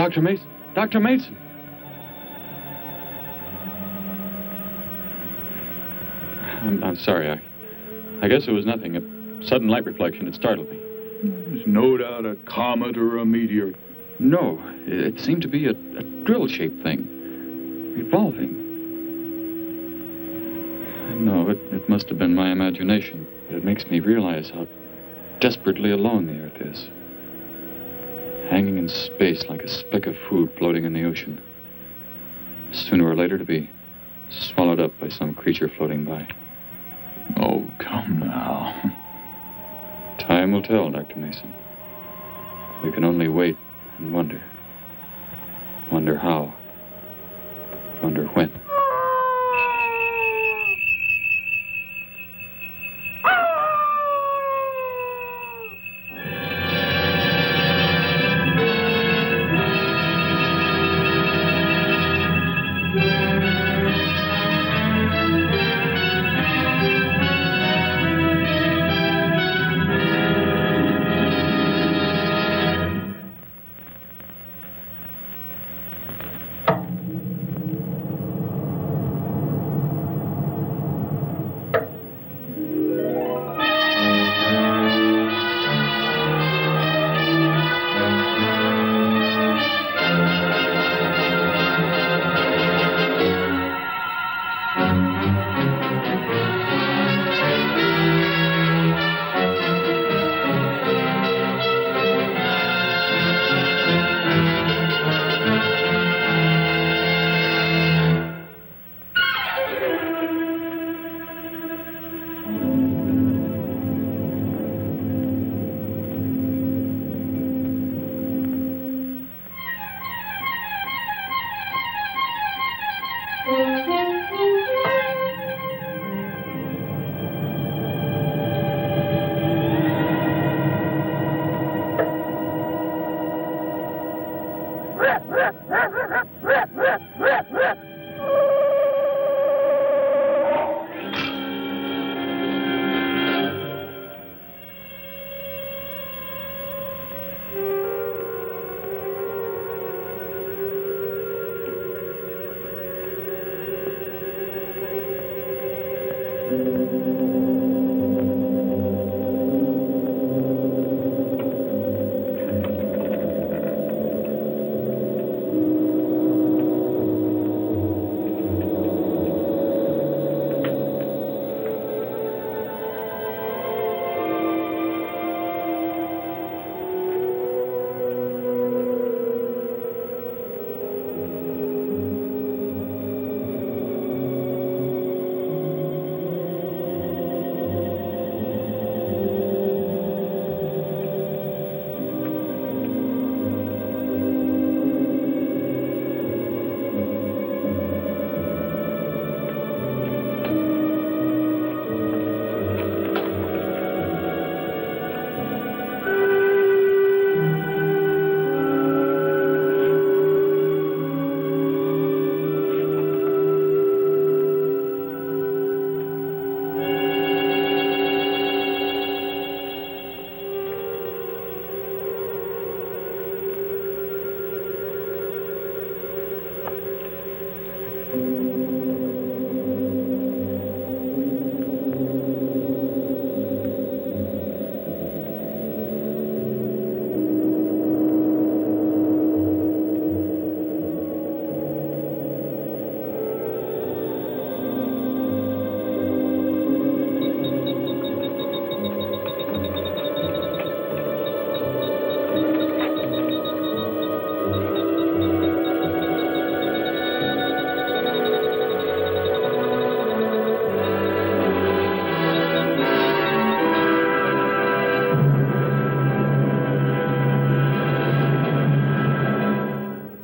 Dr. Mason! Dr. Mason! I'm sorry. I guess it was nothing. A sudden light reflection. It startled me. There's no doubt a comet or a meteor. No, it seemed to be a drill-shaped thing. Revolving. No, it must have been my imagination. But it makes me realize how desperately alone the Earth is. Hanging in space like a speck of food floating in the ocean. Sooner or later to be swallowed up by some creature floating by. Oh, come now. Time will tell, Dr. Mason. We can only wait and wonder. Wonder how. Wonder when.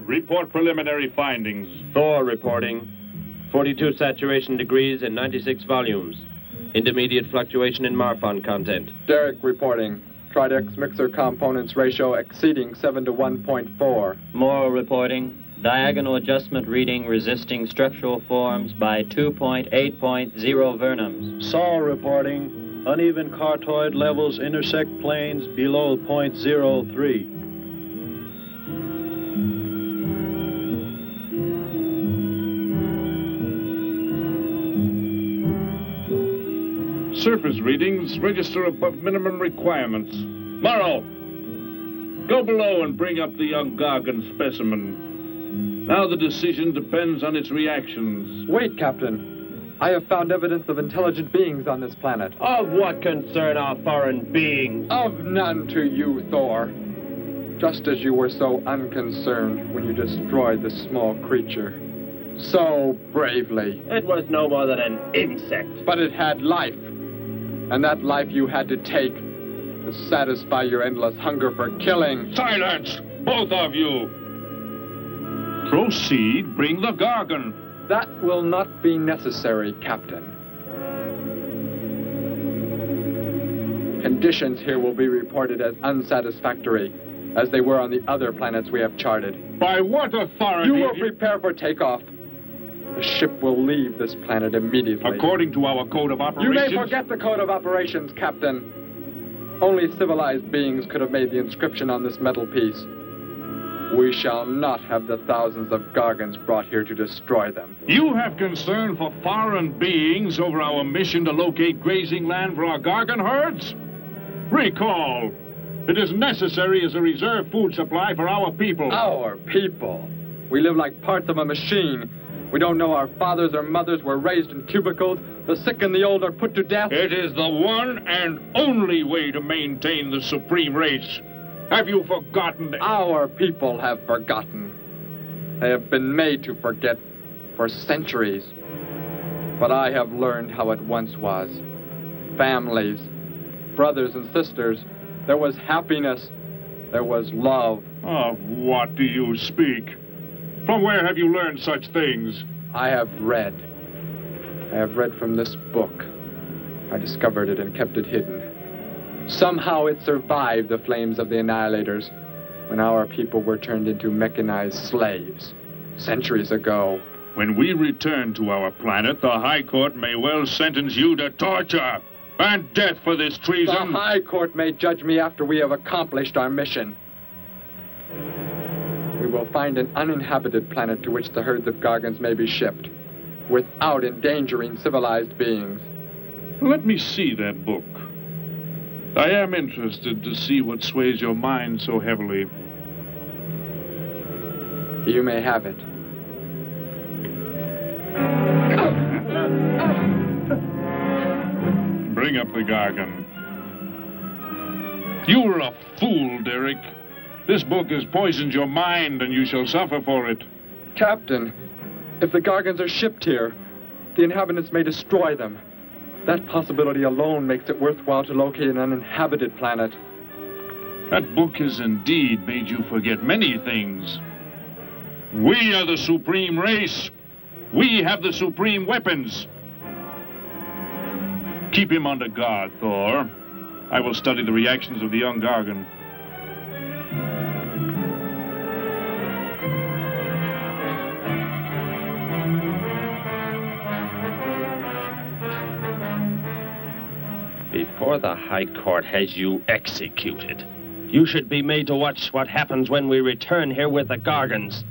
Report preliminary findings. Thor reporting. 42 saturation degrees and 96 volumes. Intermediate fluctuation in Marfan content. Derek reporting. Tridex mixer components ratio exceeding 7 to 1.4. Morrow reporting. Diagonal adjustment reading resisting structural forms by 2.8.0 vernums. Saul reporting. Uneven cartoid levels intersect planes below .03. Surface readings register above minimum requirements. Morrow, go below and bring up the young Gargon specimen. Now the decision depends on its reactions. Wait, Captain. I have found evidence of intelligent beings on this planet. Of what concern are foreign beings? Of none to you, Thor. Just as you were so unconcerned when you destroyed the small creature. So bravely. It was no more than an insect. But it had life. And that life you had to take to satisfy your endless hunger for killing. Silence, both of you! Proceed, bring the Gargon. That will not be necessary, Captain. Conditions here will be reported as unsatisfactory, as they were on the other planets we have charted. By what authority? You will prepare for takeoff. The ship will leave this planet immediately. According to our code of operations... You may forget the code of operations, Captain. Only civilized beings could have made the inscription on this metal piece. We shall not have the thousands of Gargons brought here to destroy them. You have concern for foreign beings over our mission to locate grazing land for our Gargon herds? Recall, it is necessary as a reserve food supply for our people. Our people? We live like parts of a machine. We don't know our fathers or mothers were raised in cubicles. The sick and the old are put to death. It is the one and only way to maintain the supreme race. Have you forgotten? Our people have forgotten. They have been made to forget for centuries. But I have learned how it once was. Families, brothers and sisters. There was happiness. There was love. Of what do you speak? From where have you learned such things? I have read. I have read from this book. I discovered it and kept it hidden. Somehow it survived the flames of the Annihilators when our people were turned into mechanized slaves centuries ago. When we return to our planet, the High Court may well sentence you to torture and death for this treason. The High Court may judge me after we have accomplished our mission. We will find an uninhabited planet to which the herds of Gargons may be shipped, without endangering civilized beings. Let me see that book. I am interested to see what sways your mind so heavily. You may have it. Bring up the Gargon. You were a fool, Derek. This book has poisoned your mind, and you shall suffer for it. Captain, if the Gargons are shipped here, the inhabitants may destroy them. That possibility alone makes it worthwhile to locate an uninhabited planet. That book has indeed made you forget many things. We are the supreme race. We have the supreme weapons. Keep him under guard, Thor. I will study the reactions of the young Gargon. Before the High Court has you executed, you should be made to watch what happens when we return here with the Gargons.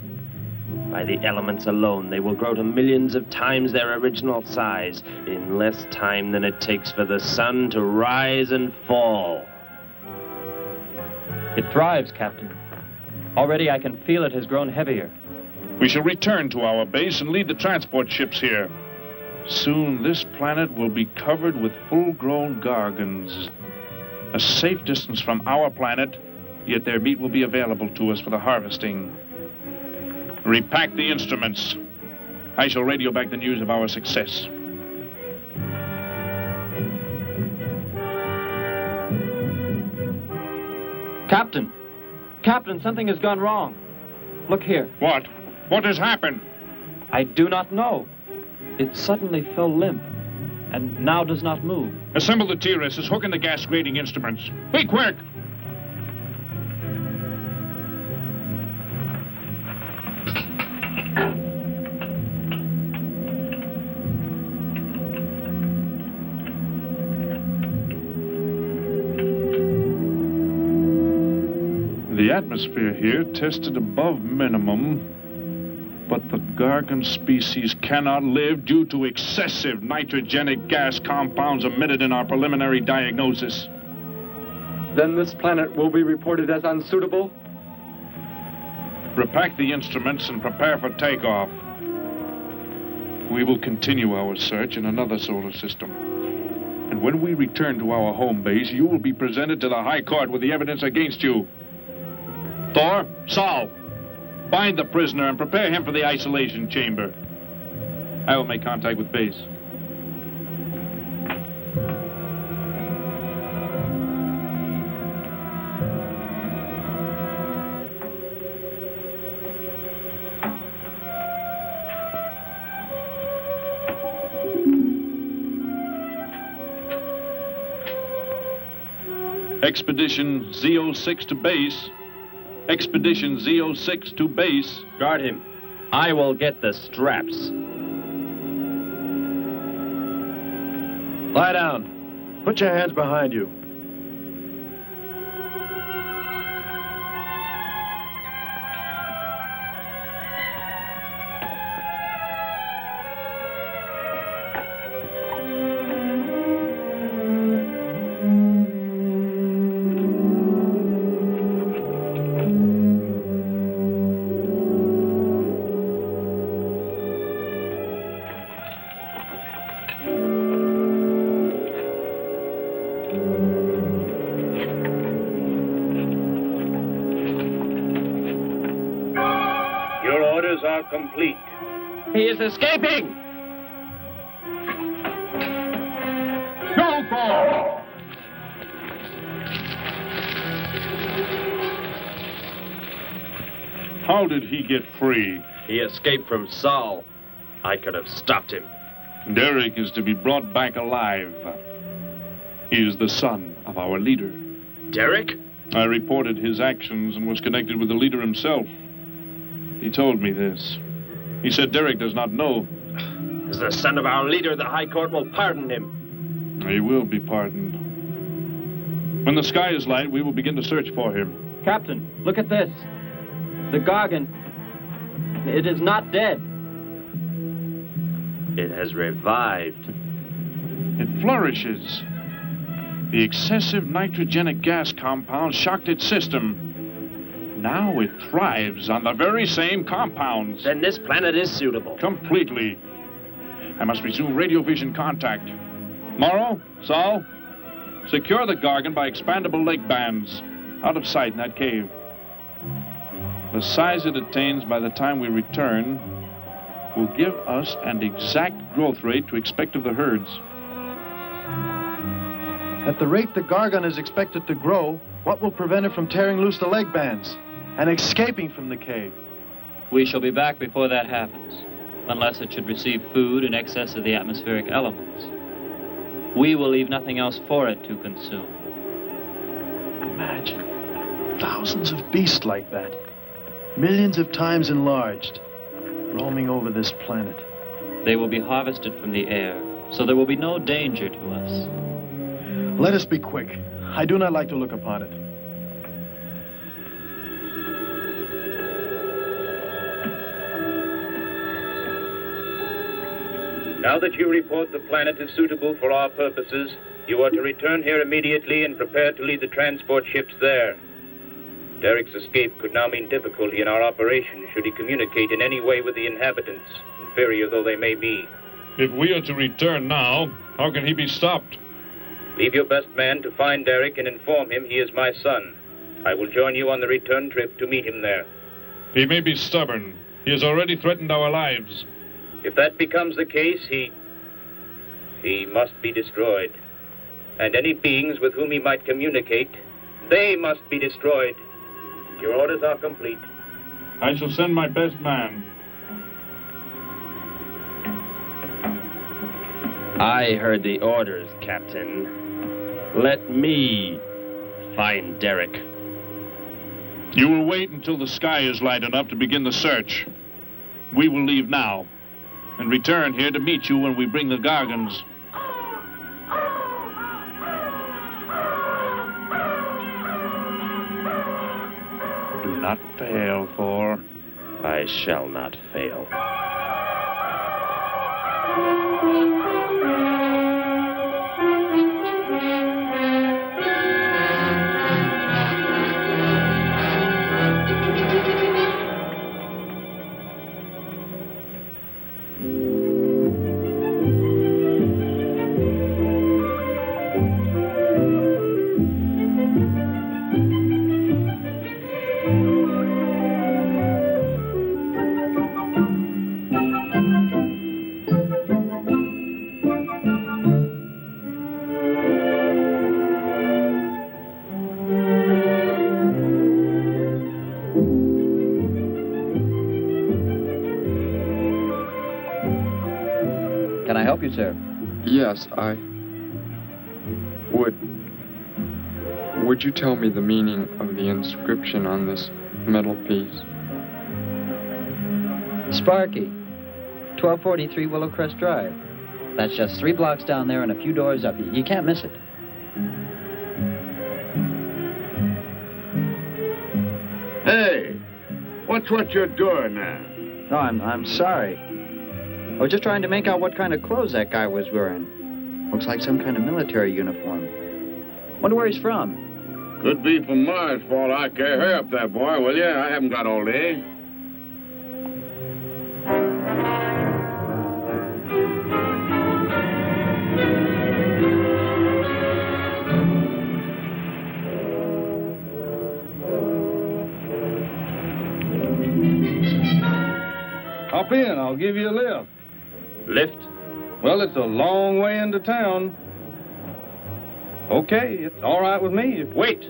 By the elements alone, they will grow to millions of times their original size in less time than it takes for the sun to rise and fall. It thrives, Captain. Already I can feel it has grown heavier. We shall return to our base and lead the transport ships here. Soon this planet will be covered with full-grown Gargons. A safe distance from our planet, yet their meat will be available to us for the harvesting. Repack the instruments. I shall radio back the news of our success. Captain! Captain, something has gone wrong. Look here. What? What has happened? I do not know. It suddenly fell limp, and now does not move. Assemble the TRSs, hook in the gas grading instruments. Be quick! The atmosphere here tested above minimum, but the Gargon species cannot live due to excessive nitrogenic gas compounds emitted in our preliminary diagnosis. Then this planet will be reported as unsuitable? Repack the instruments and prepare for takeoff. We will continue our search in another solar system. And when we return to our home base, you will be presented to the High Court with the evidence against you. Thor, Saul, bind the prisoner and prepare him for the isolation chamber. I will make contact with base. Expedition Z06 to base. Expedition Z06 to base. Guard him. I will get the straps. Lie down. Put your hands behind you. Complete. He is escaping! Go for! How did he get free? He escaped from Saul. I could have stopped him. Derek is to be brought back alive. He is the son of our leader. Derek? I reported his actions and was connected with the leader himself. He told me this. He said Derek does not know. As the son of our leader, the High Court will pardon him. He will be pardoned. When the sky is light, we will begin to search for him. Captain, look at this. The Gargon. It is not dead. It has revived. It flourishes. The excessive nitrogenic gas compound shocked its system. Now it thrives on the very same compounds. Then this planet is suitable. Completely. I must resume radio vision contact. Morrow, Saul, secure the Gargon by expandable leg bands. Out of sight in that cave. The size it attains by the time we return will give us an exact growth rate to expect of the herds. At the rate the Gargon is expected to grow, what will prevent it from tearing loose the leg bands and escaping from the cave? We shall be back before that happens, unless it should receive food in excess of the atmospheric elements. We will leave nothing else for it to consume. Imagine thousands of beasts like that, millions of times enlarged, roaming over this planet. They will be harvested from the air, so there will be no danger to us. Let us be quick. I do not like to look upon it. Now that you report the planet is suitable for our purposes, you are to return here immediately and prepare to lead the transport ships there. Derek's escape could now mean difficulty in our operation should he communicate in any way with the inhabitants, inferior though they may be. If we are to return now, how can he be stopped? Leave your best man to find Derek and inform him he is my son. I will join you on the return trip to meet him there. He may be stubborn. He has already threatened our lives. If that becomes the case, he must be destroyed. And any beings with whom he might communicate, they must be destroyed. Your orders are complete. I shall send my best man. I heard the orders, Captain. Let me find Derek. You will wait until the sky is light enough to begin the search. We will leave now and return here to meet you when we bring the Gargons. Do not fail, Thor. I shall not fail. Can I help you, sir? Yes, Would you tell me the meaning of the inscription on this metal piece? Sparky, 1243 Willowcrest Drive. That's just 3 blocks down there and a few doors up. You can't miss it. Hey, what's what you're doing now? No, I'm sorry. I was just trying to make out what kind of clothes that guy was wearing. Looks like some kind of military uniform. Wonder where he's from. Could be from Mars, for all I care. Hurry up there, boy, will you? I haven't got all day. Hop in, I'll give you a lift. Lift? Well, it's a long way into town. Okay, it's all right with me. Wait!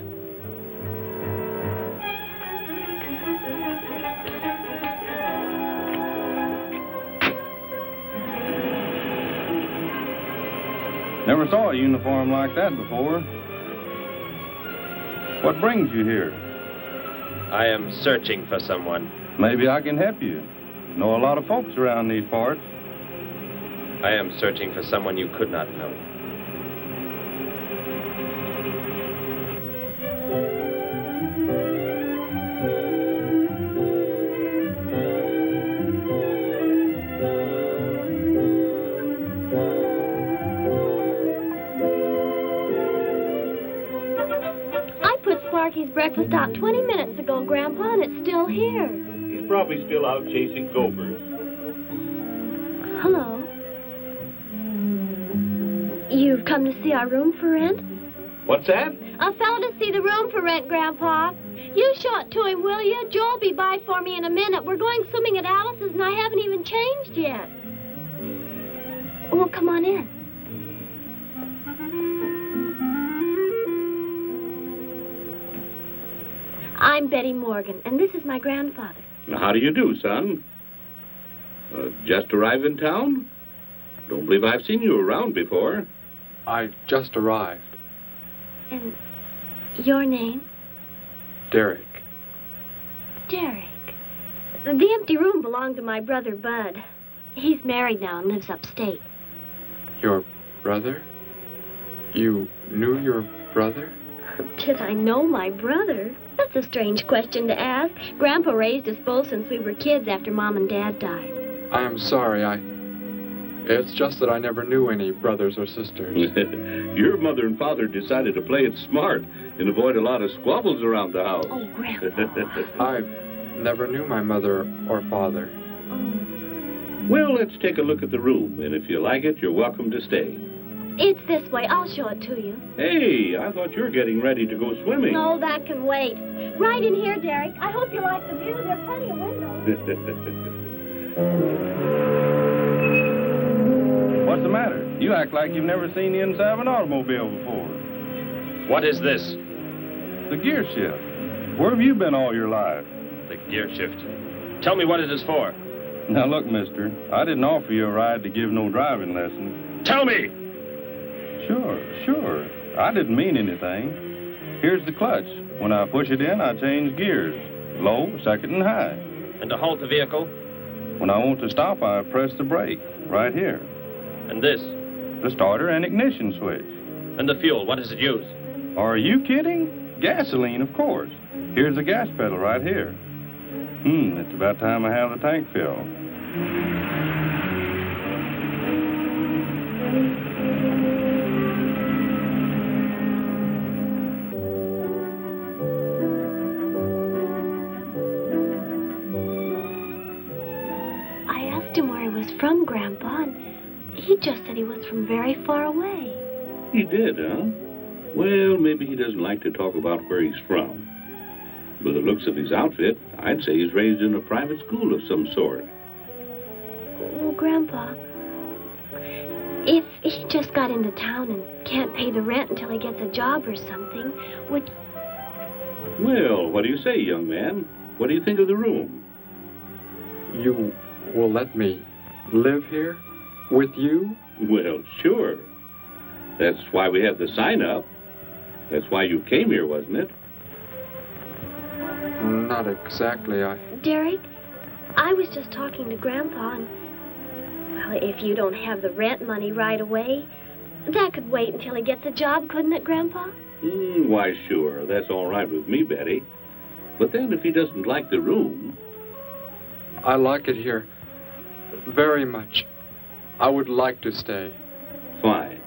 Never saw a uniform like that before. What brings you here? I am searching for someone. Maybe I can help you. Know a lot of folks around these parts. I am searching for someone you could not know. Sparky's breakfast out 20 minutes ago, Grandpa, and it's still here. He's probably still out chasing gophers. Hello. You've come to see our room for rent? What's that? A fellow to see the room for rent, Grandpa. You show it to him, will you? Joe'll be by for me in a minute. We're going swimming at Alice's, and I haven't even changed yet. Well, come on in. I'm Betty Morgan, and this is my grandfather. How do you do, son? Just arrived in town? Don't believe I've seen you around before. I just arrived. And your name? Derek. Derek. The empty room belonged to my brother, Bud. He's married now and lives upstate. Your brother? You knew your brother? Did I know my brother? That's a strange question to ask. Grandpa raised us both since we were kids after Mom and Dad died. I am sorry, It's just that I never knew any brothers or sisters. Your mother and father decided to play it smart and avoid a lot of squabbles around the house. Oh, Grandpa. I never knew my mother or father. Oh. Well, let's take a look at the room, and if you like it, you're welcome to stay. It's this way. I'll show it to you. Hey, I thought you were getting ready to go swimming. No, that can wait. Right in here, Derek. I hope you like the view. There are plenty of windows. What's the matter? You act like you've never seen the inside of an automobile before. What is this? The gear shift. Where have you been all your life? The gear shift. Tell me what it is for. Now, look, mister, I didn't offer you a ride to give no driving lesson. Tell me! Sure. I didn't mean anything. Here's the clutch. When I push it in, I change gears. Low, second, and high. And to halt the vehicle? When I want to stop, I press the brake, right here. And this? The starter and ignition switch. And the fuel, what does it use? Are you kidding? Gasoline, of course. Here's the gas pedal right here. It's about time I have the tank filled. I asked him where he was from, Grandpa, and he just said he was from very far away. He did, huh? Well, maybe he doesn't like to talk about where he's from. By the looks of his outfit, I'd say he's raised in a private school of some sort. Well, Grandpa, if he just got into town and can't pay the rent until he gets a job or something, would... Well, what do you say, young man? What do you think of the room? You will let me live here with you? Well, sure. That's why we have the sign up. That's why you came here, wasn't it? Not exactly, Derek, I was just talking to Grandpa, and... Well, if you don't have the rent money right away, that could wait until he gets a job, couldn't it, Grandpa? Why, sure. That's all right with me, Betty. But then if he doesn't like the room... I like it here very much. I would like to stay. Fine.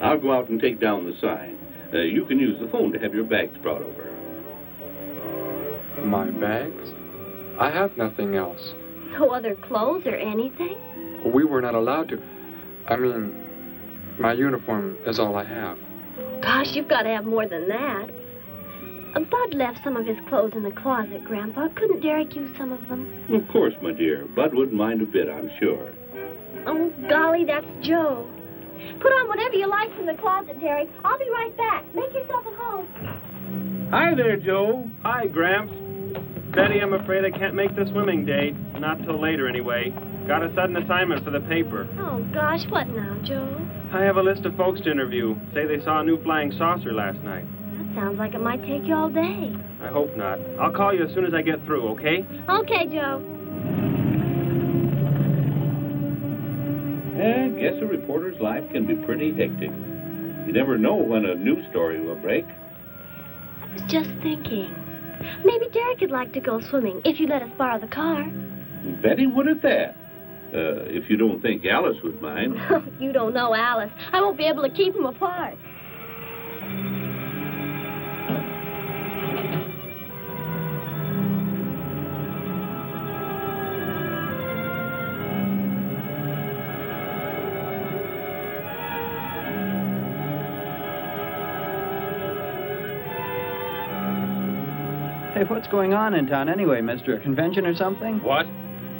I'll go out and take down the sign. You can use the phone to have your bags brought over. My bags? I have nothing else. No other clothes or anything? We were not allowed to. I mean, my uniform is all I have. Gosh, you've got to have more than that. Bud left some of his clothes in the closet, Grandpa. Couldn't Derek use some of them? Of course, my dear. Bud wouldn't mind a bit, I'm sure. Oh, golly, that's Joe. Put on whatever you like from the closet, Derek. I'll be right back. Make yourself at home. Hi there, Joe. Hi, Gramps. Betty, I'm afraid I can't make the swimming date. Not till later, anyway. Got a sudden assignment for the paper. Oh, gosh, what now, Joe? I have a list of folks to interview. Say they saw a new flying saucer last night. That sounds like it might take you all day. I hope not. I'll call you as soon as I get through, okay? Okay, Joe. I guess a reporter's life can be pretty hectic. You never know when a news story will break. I was just thinking. Maybe Derek would like to go swimming if you let us borrow the car. Betty would at that. If you don't think Alice would mind. You don't know Alice. I won't be able to keep them apart. Hey, what's going on in town anyway, mister? A convention or something? What?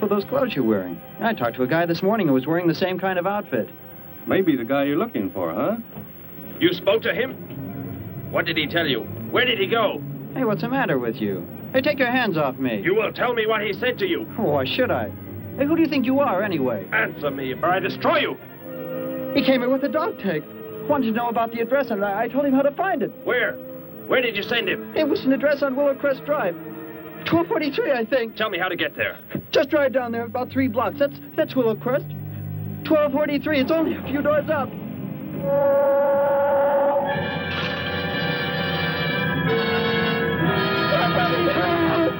Well, those clothes you're wearing. I talked to a guy this morning who was wearing the same kind of outfit. Maybe the guy you're looking for, huh? You spoke to him? What did he tell you? Where did he go? Hey, what's the matter with you? Hey, take your hands off me. You will tell me what he said to you. Oh, why should I? Hey, who do you think you are, anyway? Answer me, or I destroy you. He came in with a dog tag. Wanted to know about the address, and I told him how to find it. Where? Where did you send him? It was an address on Willow Crest Drive. 1243, I think. Tell me how to get there. Just drive down there about 3 blocks. That's Willow Crest. 1243. It's only a few doors up. Somebody help!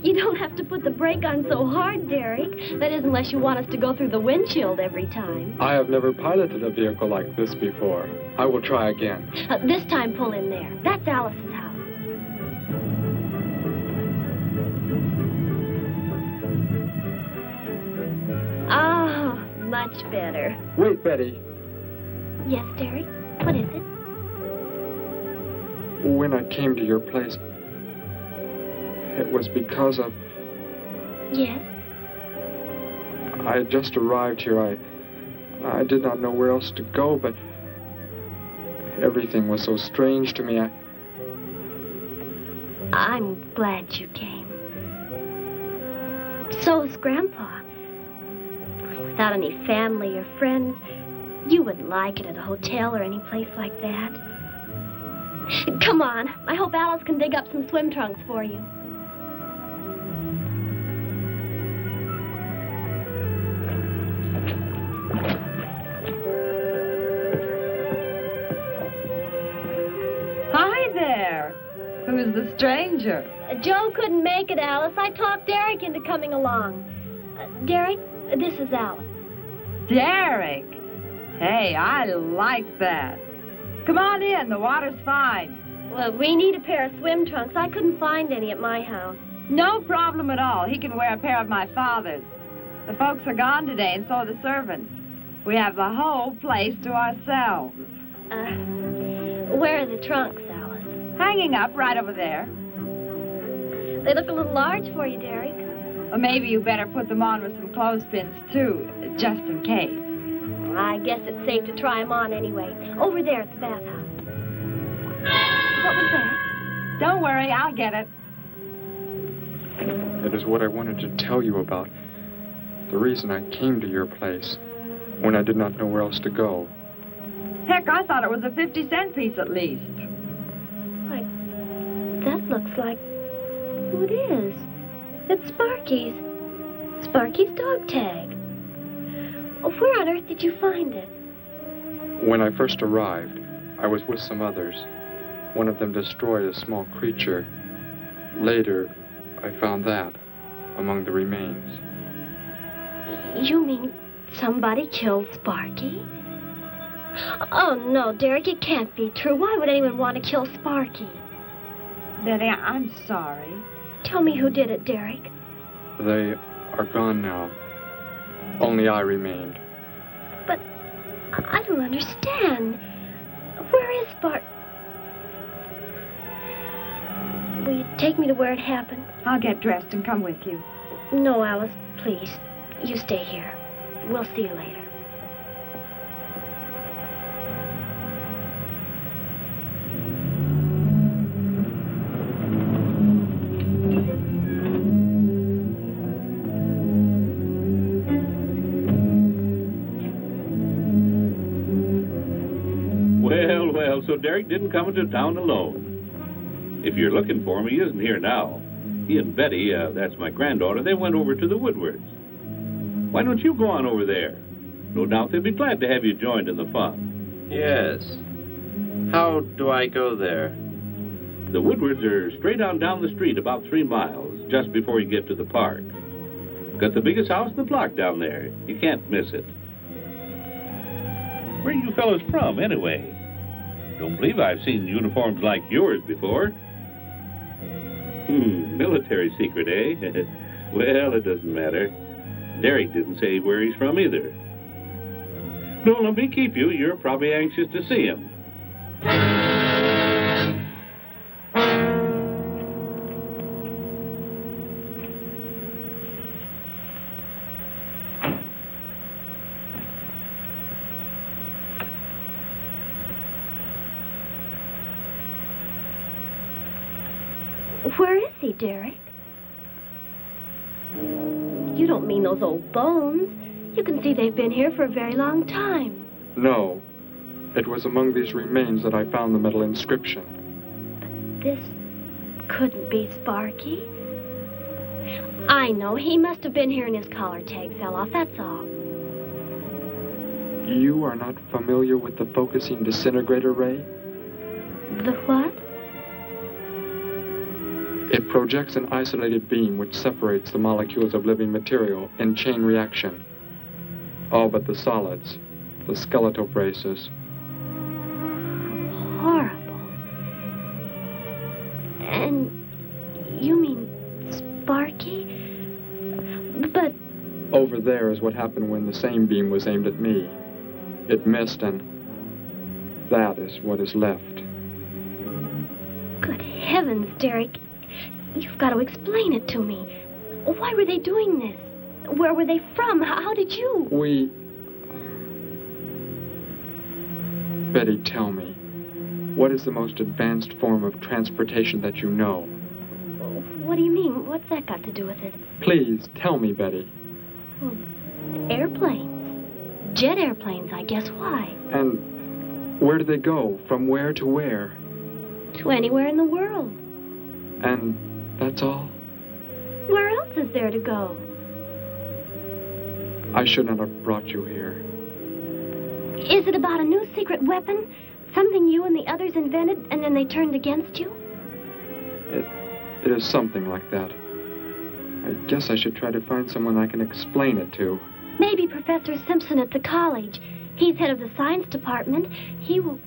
You don't have to put the brake on so hard, Derek. That is, unless you want us to go through the windshield every time. I have never piloted a vehicle like this before. I will try again. This time, pull in there. That's Alice's house. Oh, much better. Wait, Betty. Yes, Derek? What is it? When I came to your place, it was because of... Yes? I had just arrived here. I did not know where else to go, but everything was so strange to me. I'm glad you came. So is Grandpa. Without any family or friends, you wouldn't like it at a hotel or any place like that. Come on. I hope Alice can dig up some swim trunks for you. Who's the stranger? Joe couldn't make it, Alice. I talked Derek into coming along. Derek, this is Alice. Derek? Hey, I like that. Come on in, the water's fine. Well, we need a pair of swim trunks. I couldn't find any at my house. No problem at all. He can wear a pair of my father's. The folks are gone today, and so are the servants. We have the whole place to ourselves. Where are the trunks, Alice? Hanging up right over there. They look a little large for you, Derek. Or maybe you better put them on with some clothespins, too, just in case. I guess it's safe to try them on anyway. Over there at the bathhouse. What was that? Don't worry, I'll get it. It is what I wanted to tell you about. The reason I came to your place when I did not know where else to go. Heck, I thought it was a 50-cent piece at least. Why, that looks like... Who it is? It's Sparky's. Sparky's dog tag. Where on earth did you find it? When I first arrived, I was with some others. One of them destroyed a small creature. Later, I found that among the remains. You mean somebody killed Sparky? Oh, no, Derek, it can't be true. Why would anyone want to kill Sparky? Betty, I'm sorry. Tell me who did it, Derek. They are gone now. Only I remained. But I don't understand. Where is Sparky? Will you take me to where it happened? I'll get dressed and come with you. No, Alice, please. You stay here. We'll see you later. Well, so Derek didn't come into town alone. If you're looking for him, he isn't here now. He and Betty, that's my granddaughter, they went over to the Woodwards. Why don't you go on over there? No doubt they'd be glad to have you joined in the fun. Yes. How do I go there? The Woodwards are straight on down the street about 3 miles, just before you get to the park. Got the biggest house in the block down there. You can't miss it. Where are you fellas from, anyway? Don't believe I've seen uniforms like yours before. Military secret, eh? Well, it doesn't matter. Derek didn't say where he's from either. Don't let me keep you. You're probably anxious to see him. Where is he, Derek? You don't mean those old bones. You can see they've been here for a very long time. No. It was among these remains that I found the metal inscription. But this couldn't be Sparky. I know. He must have been here and his collar tag fell off, that's all. You are not familiar with the focusing disintegrator ray? The what? It projects an isolated beam which separates the molecules of living material in chain reaction. All but the solids, the skeletal braces. Horrible. And you mean Sparky? But... Over there is what happened when the same beam was aimed at me. It missed, and that is what is left. Good heavens, Derek. You've got to explain it to me. Why were they doing this? Where were they from? How did you... Betty, tell me. What is the most advanced form of transportation that you know? What do you mean? What's that got to do with it? Please, tell me, Betty. Well, airplanes. Jet airplanes, I guess. Why? And where do they go? From where to where? To anywhere in the world. And that's all? Where else is there to go? I should not have brought you here. Is it about a new secret weapon? Something you and the others invented and then they turned against you? It is something like that. I guess I should try to find someone I can explain it to. Maybe Professor Simpson at the college. He's head of the science department. He will...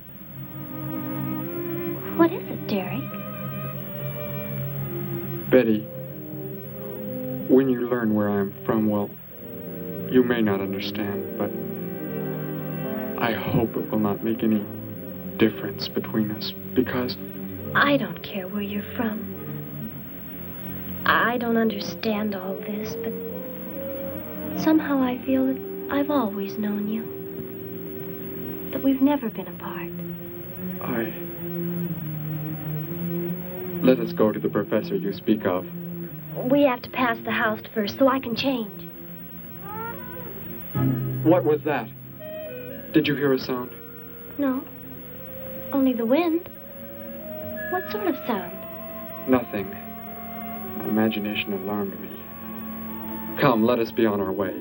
What is it, Derek? Betty, when you learn where I'm from, well, you may not understand, but I hope it will not make any difference between us, because... I don't care where you're from. I don't understand all this, but somehow I feel that I've always known you. That we've never been apart. Let us go to the professor you speak of. We have to pass the house first so I can change. What was that? Did you hear a sound? No. Only the wind. What sort of sound? Nothing. My imagination alarmed me. Come, let us be on our way.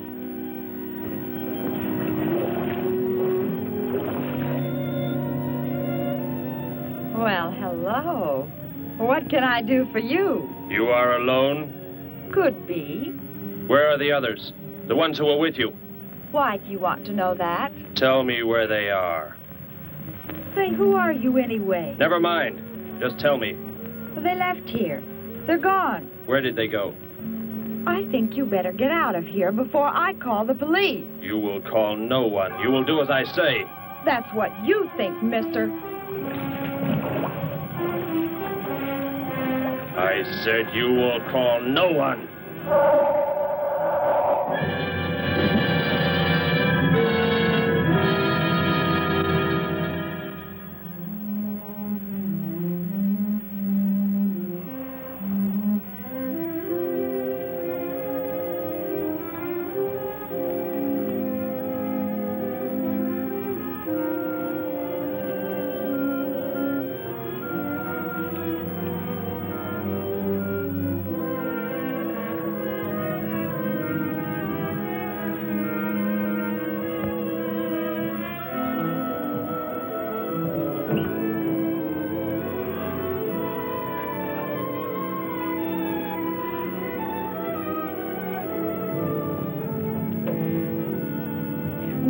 Well, hello. What can I do for you? You are alone? Could be. Where are the others? The ones who were with you? Why do you want to know that? Tell me where they are. Say, who are you anyway? Never mind. Just tell me. Well, they left here. They're gone. Where did they go? I think you better get out of here before I call the police. You will call no one. You will do as I say. That's what you think, mister. I said you will call no one.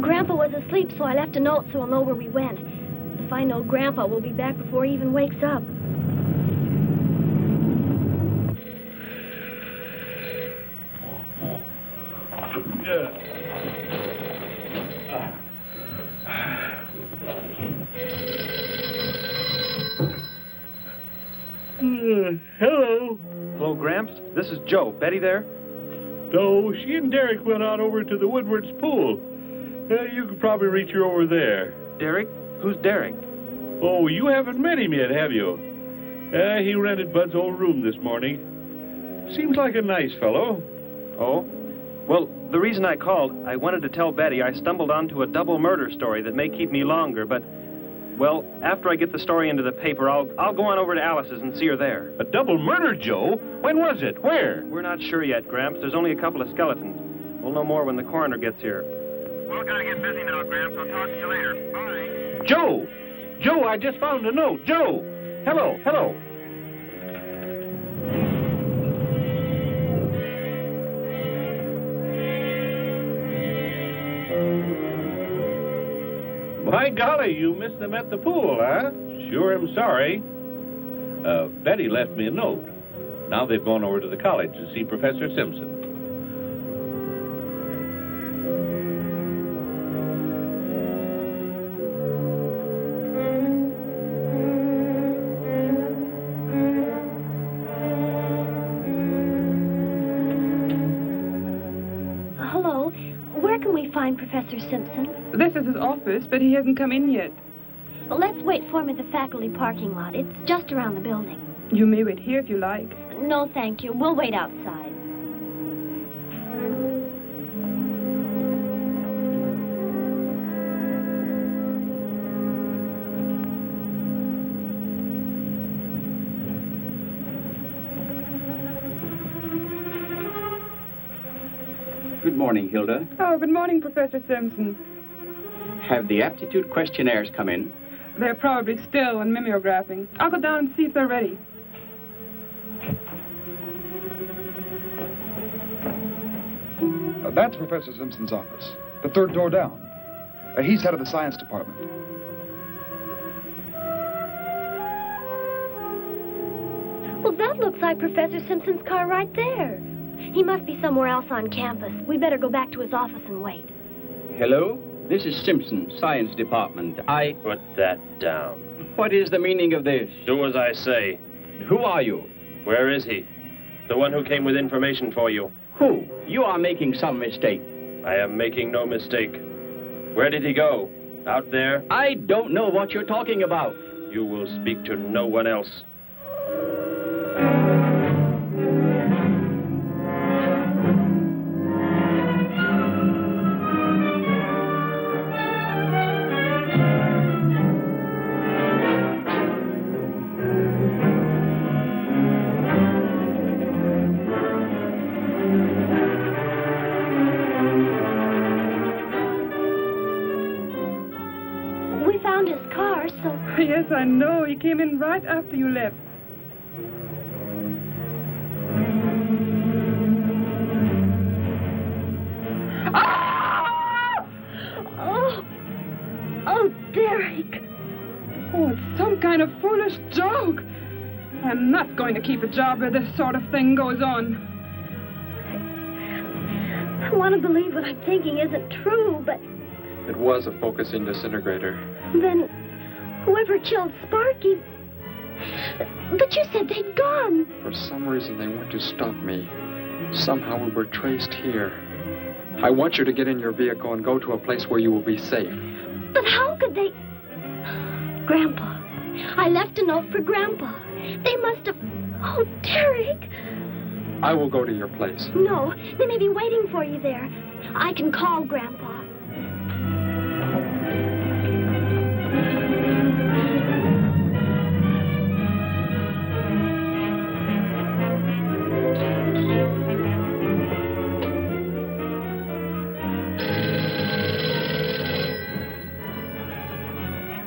Grandpa was asleep, so I left a note so he'll know where we went. If I know Grandpa, we'll be back before he even wakes up. Hello. Hello, Gramps. This is Joe. Betty there? No, she and Derek went out over to the Woodward's pool. You could probably reach her over there. Derek? Who's Derek? Oh, you haven't met him yet, have you? He rented Bud's old room this morning. Seems like a nice fellow. Oh? Well, the reason I called, I wanted to tell Betty I stumbled onto a double murder story that may keep me longer, but, well, after I get the story into the paper, I'll go on over to Alice's and see her there. A double murder, Joe? When was it? Where? We're not sure yet, Gramps. There's only a couple of skeletons. We'll know more when the coroner gets here. Well, gotta get busy now, Gramps. I'll talk to you later. Bye. Joe! Joe, I just found a note. Joe! Hello, hello. My golly, you missed them at the pool, huh? Sure am sorry. Betty left me a note. Now they've gone over to the college to see Professor Simpson. Hello. Where can we find Professor Simpson? This is his office, but he hasn't come in yet. Well, let's wait for him at the faculty parking lot. It's just around the building. You may wait here if you like. No, thank you. We'll wait outside. Good morning, Hilda. Oh, good morning, Professor Simpson. Have the aptitude questionnaires come in? They're probably still in mimeographing. I'll go down and see if they're ready. That's Professor Simpson's office. The third door down. He's head of the science department. Well, that looks like Professor Simpson's car right there. He must be somewhere else on campus. We better go back to his office and wait. Hello? This is Simpson, science department. Put that down. What is the meaning of this? Do as I say. Who are you? Where is he? The one who came with information for you. Who? You are making some mistake. I am making no mistake. Where did he go? Out there? I don't know what you're talking about. You will speak to no one else. Yes, I know. He came in right after you left. Ah! Oh, Derek. Oh, it's some kind of foolish joke. I'm not going to keep a job where this sort of thing goes on. I want to believe what I'm thinking isn't true, but... It was a focusing disintegrator. Then... whoever killed Sparky... But you said they'd gone. For some reason, they want to stop me. Somehow we were traced here. I want you to get in your vehicle and go to a place where you will be safe. But how could they... Grandpa. I left a note for Grandpa. They must have... Oh, Derek. I will go to your place. No, they may be waiting for you there. I can call Grandpa.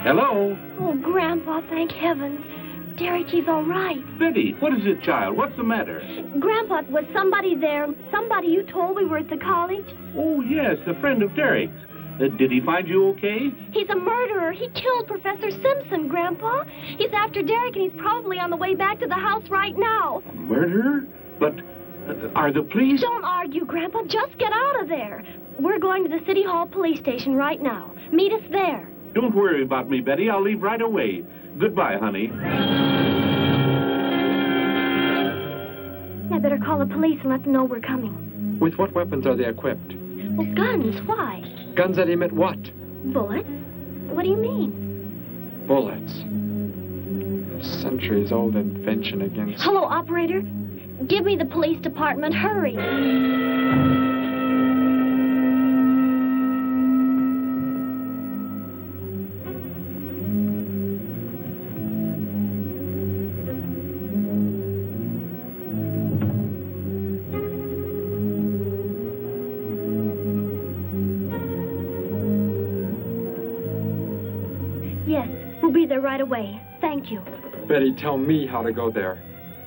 Hello? Oh, Grandpa, thank heavens. Derek, he's all right. Betty, what is it, child? What's the matter? Grandpa, was somebody there? Somebody you told we were at the college? Oh, yes, a friend of Derek's. Did he find you okay? He's a murderer. He killed Professor Simpson, Grandpa. He's after Derek, and he's probably on the way back to the house right now. A murderer? But are the police... Don't argue, Grandpa. Just get out of there. We're going to the City Hall police station right now. Meet us there. Don't worry about me, Betty. I'll leave right away. Goodbye, honey. I better call the police and let them know we're coming. With what weapons are they equipped? Well, guns. Why? Guns that emit what? Bullets. What do you mean? Bullets. A centuries-old invention against... Hello, operator. Give me the police department. Hurry. We'll be there right away. Thank you. Betty, tell me how to go there.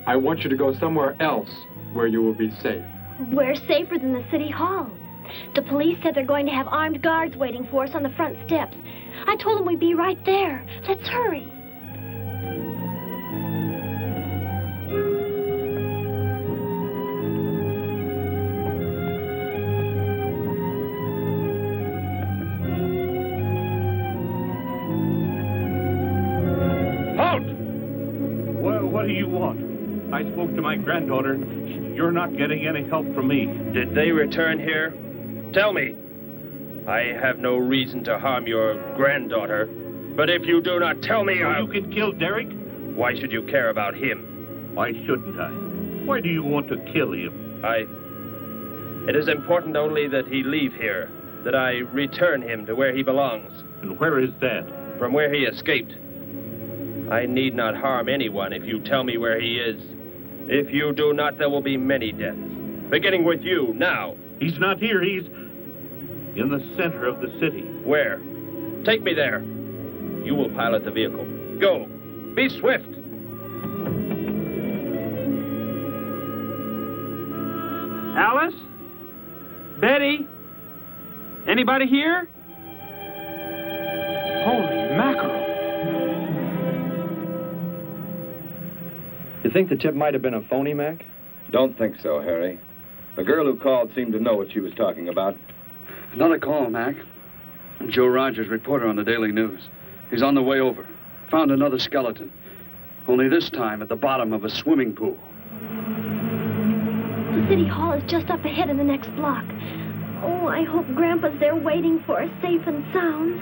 I want you to go somewhere else where you will be safe. We're safer than the City Hall. The police said they're going to have armed guards waiting for us on the front steps. I told them we'd be right there. Let's hurry. What do you want? I spoke to my granddaughter. You're not getting any help from me. Did they return here? Tell me. I have no reason to harm your granddaughter, but if you do not tell me, You can kill Derek? Why should you care about him? Why shouldn't I? Why do you want to kill him? It is important only that he leave here, that I return him to where he belongs. And where is that? From where he escaped. I need not harm anyone if you tell me where he is. If you do not, there will be many deaths. Beginning with you, now. He's not here. He's in the center of the city. Where? Take me there. You will pilot the vehicle. Go. Be swift. Alice? Betty? Anybody here? Holy mackerel. You think the tip might have been a phony, Mac? Don't think so, Harry. The girl who called seemed to know what she was talking about. Another call, Mac. Joe Rogers, reporter on the Daily News. He's on the way over. Found another skeleton. Only this time at the bottom of a swimming pool. The city hall is just up ahead in the next block. Oh, I hope Grandpa's there waiting for us safe and sound.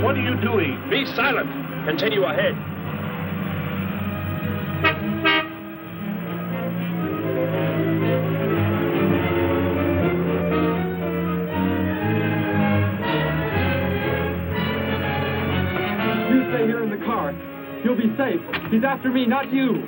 What are you doing? Be silent. Continue ahead. You stay here in the car. You'll be safe. He's after me, not you.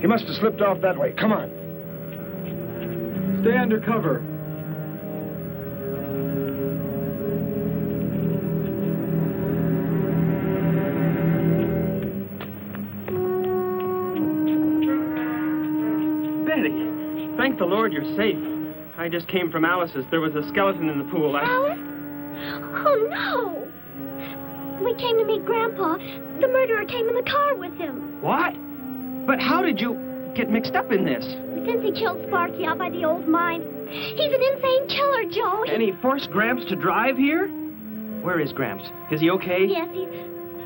He must have slipped off that way. Come on. Stay under cover. Betty, thank the Lord you're safe. I just came from Alice's. There was a skeleton in the pool. Alice? Oh, no. We came to meet Grandpa. The murderer came in the car with him. What? But how did you get mixed up in this? Since he killed Sparky out by the old mine. He's an insane killer, Joe. And he forced Gramps to drive here? Where is Gramps? Is he okay? Yes, he's...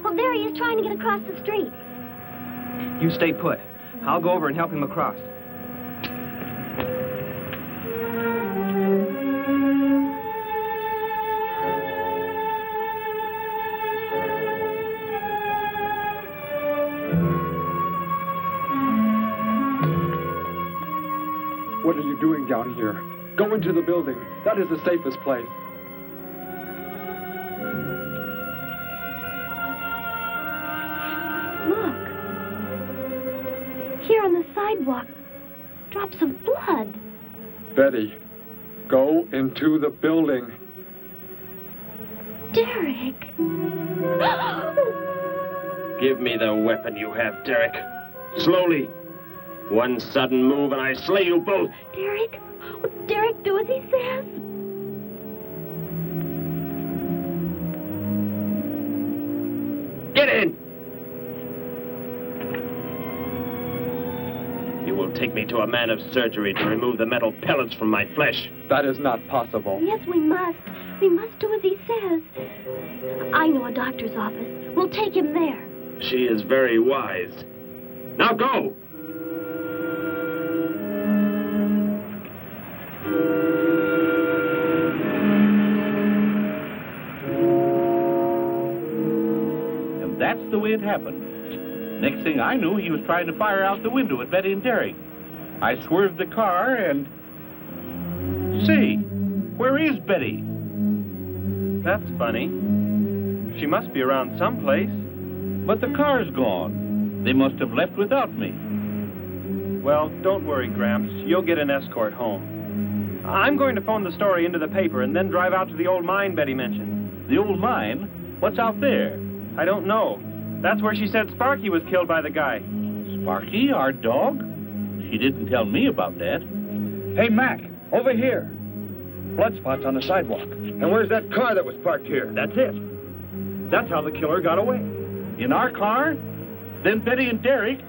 Oh, there he is trying to get across the street. You stay put. I'll go over and help him across. What are you doing down here? Go into the building. That is the safest place. Look. Here on the sidewalk. Drops of blood. Betty, go into the building. Derek. Give me the weapon you have, Derek. Slowly. One sudden move and I slay you both. Derek? Will Derek do as he says? Get in! You will take me to a man of surgery to remove the metal pellets from my flesh. That is not possible. Yes, we must. We must do as he says. I know a doctor's office. We'll take him there. She is very wise. Now go! And that's the way it happened. Next thing I knew, he was trying to fire out the window at Betty and Derek. I swerved the car and... Say, where is Betty? That's funny. She must be around someplace. But the car's gone. They must have left without me. Well, don't worry, Gramps. You'll get an escort home. I'm going to phone the story into the paper and then drive out to the old mine Betty mentioned. The old mine? What's out there? I don't know. That's where she said Sparky was killed by the guy. Sparky, our dog? She didn't tell me about that. Hey, Mac, over here. blood spots on the sidewalk. And where's that car that was parked here? That's it. That's how the killer got away. In our car? Then Betty and Derek,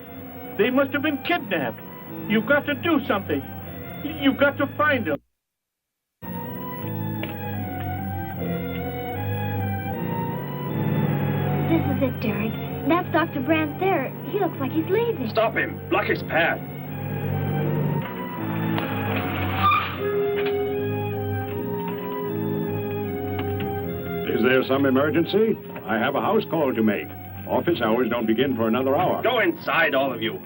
they must have been kidnapped. You've got to do something. You've got to find them. This is it, Derek. That's Dr. Brandt there. He looks like he's leaving. Stop him. Block his path. Is there some emergency? I have a house call to make. Office hours don't begin for another hour. Go inside, all of you.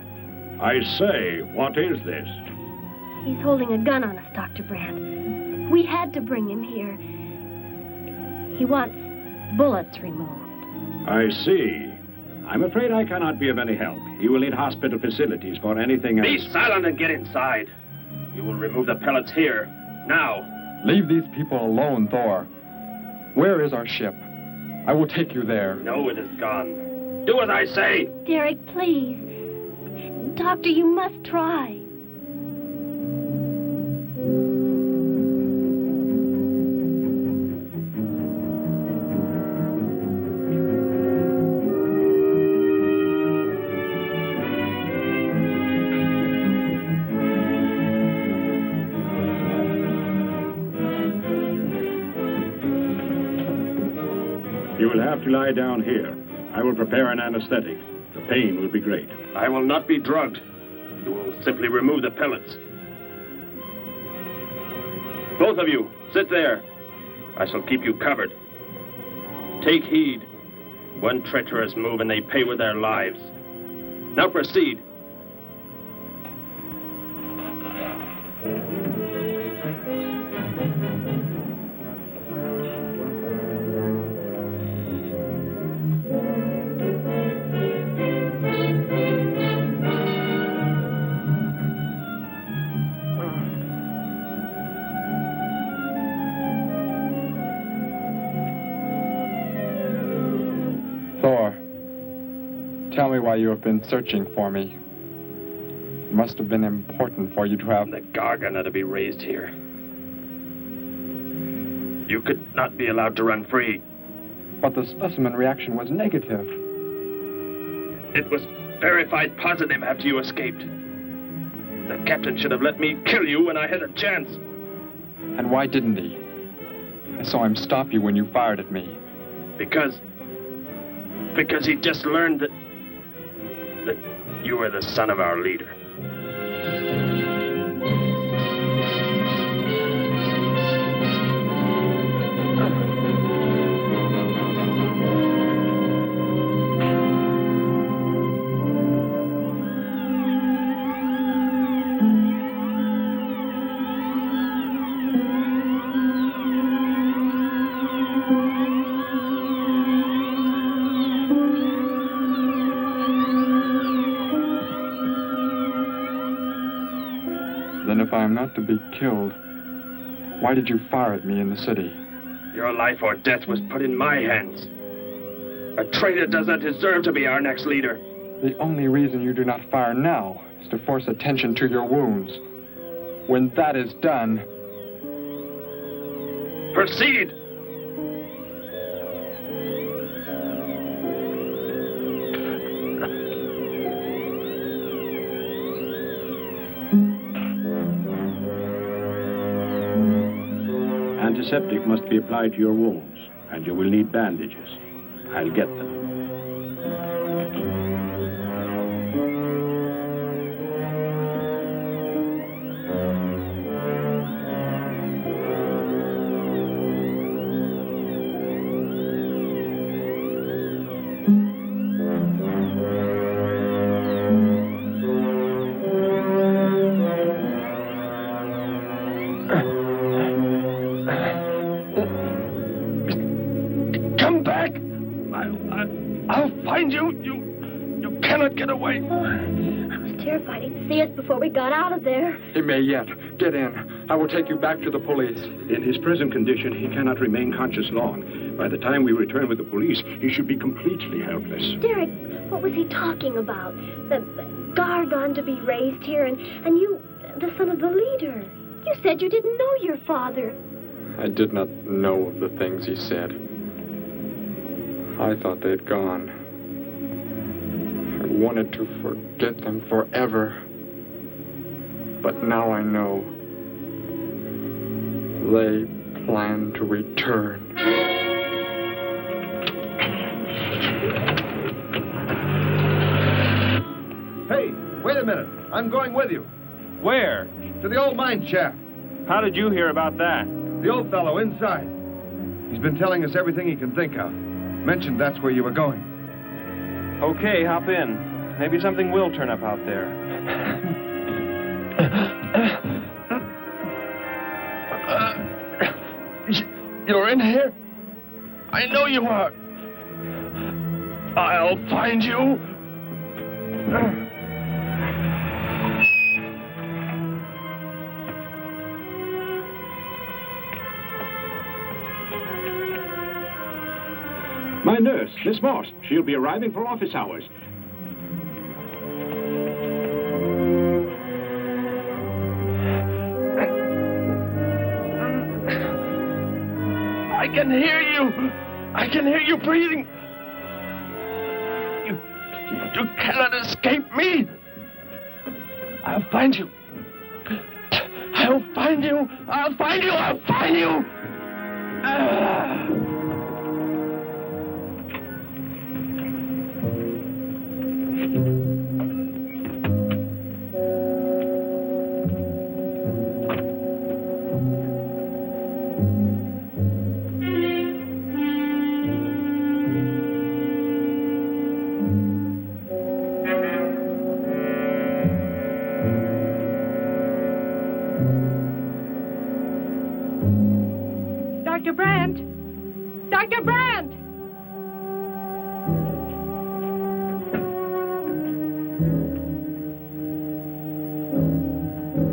I say, what is this? He's holding a gun on us, Dr. Brandt. We had to bring him here. He wants bullets removed. I see. I'm afraid I cannot be of any help. He will need hospital facilities for anything else. Be silent and get inside. You will remove the pellets here, now. Leave these people alone, Thor. Where is our ship? I will take you there. No, it is gone. Do as I say. Derek, please. Doctor, you must try. You will have to lie down here. I will prepare an anesthetic. The pain will be great. I will not be drugged. You will simply remove the pellets. Both of you, sit there. I shall keep you covered. Take heed. One treacherous move and they pay with their lives. Now proceed. Thor, tell me why you have been searching for me. It must have been important for you to have... The Gargon are to be raised here. You could not be allowed to run free. But the specimen reaction was negative. It was verified positive after you escaped. The captain should have let me kill you when I had a chance. And why didn't he? I saw him stop you when you fired at me. Because he just learned that you were the son of our leader. Then if I am not to be killed, why did you fire at me in the city? Your life or death was put in my hands. A traitor does not deserve to be our next leader. The only reason you do not fire now is to force attention to your wounds. When that is done... Proceed! Antiseptic must be applied to your wounds, and you will need bandages. I'll get them. Before we got out of there. He may yet. Get in. I will take you back to the police. In his present condition, he cannot remain conscious long. By the time we return with the police, he should be completely helpless. Derek, what was he talking about? The Gargon to be raised here, and you, the son of the leader. You said you didn't know your father. I did not know of the things he said. I thought they'd gone. I wanted to forget them forever. But now I know. They plan to return. Hey, wait a minute. I'm going with you. Where? To the old mine shaft. How did you hear about that? The old fellow inside. He's been telling us everything he can think of. Mentioned that's where you were going. Okay, hop in. Maybe something will turn up out there. You're in here? I know you are. I'll find you. My nurse, Miss Moss. She'll be arriving for office hours. I can hear you. I can hear you breathing. You cannot escape me. I'll find you. I'll find you. I'll find you. I'll find you. Dr. Brandt! Dr. Brandt!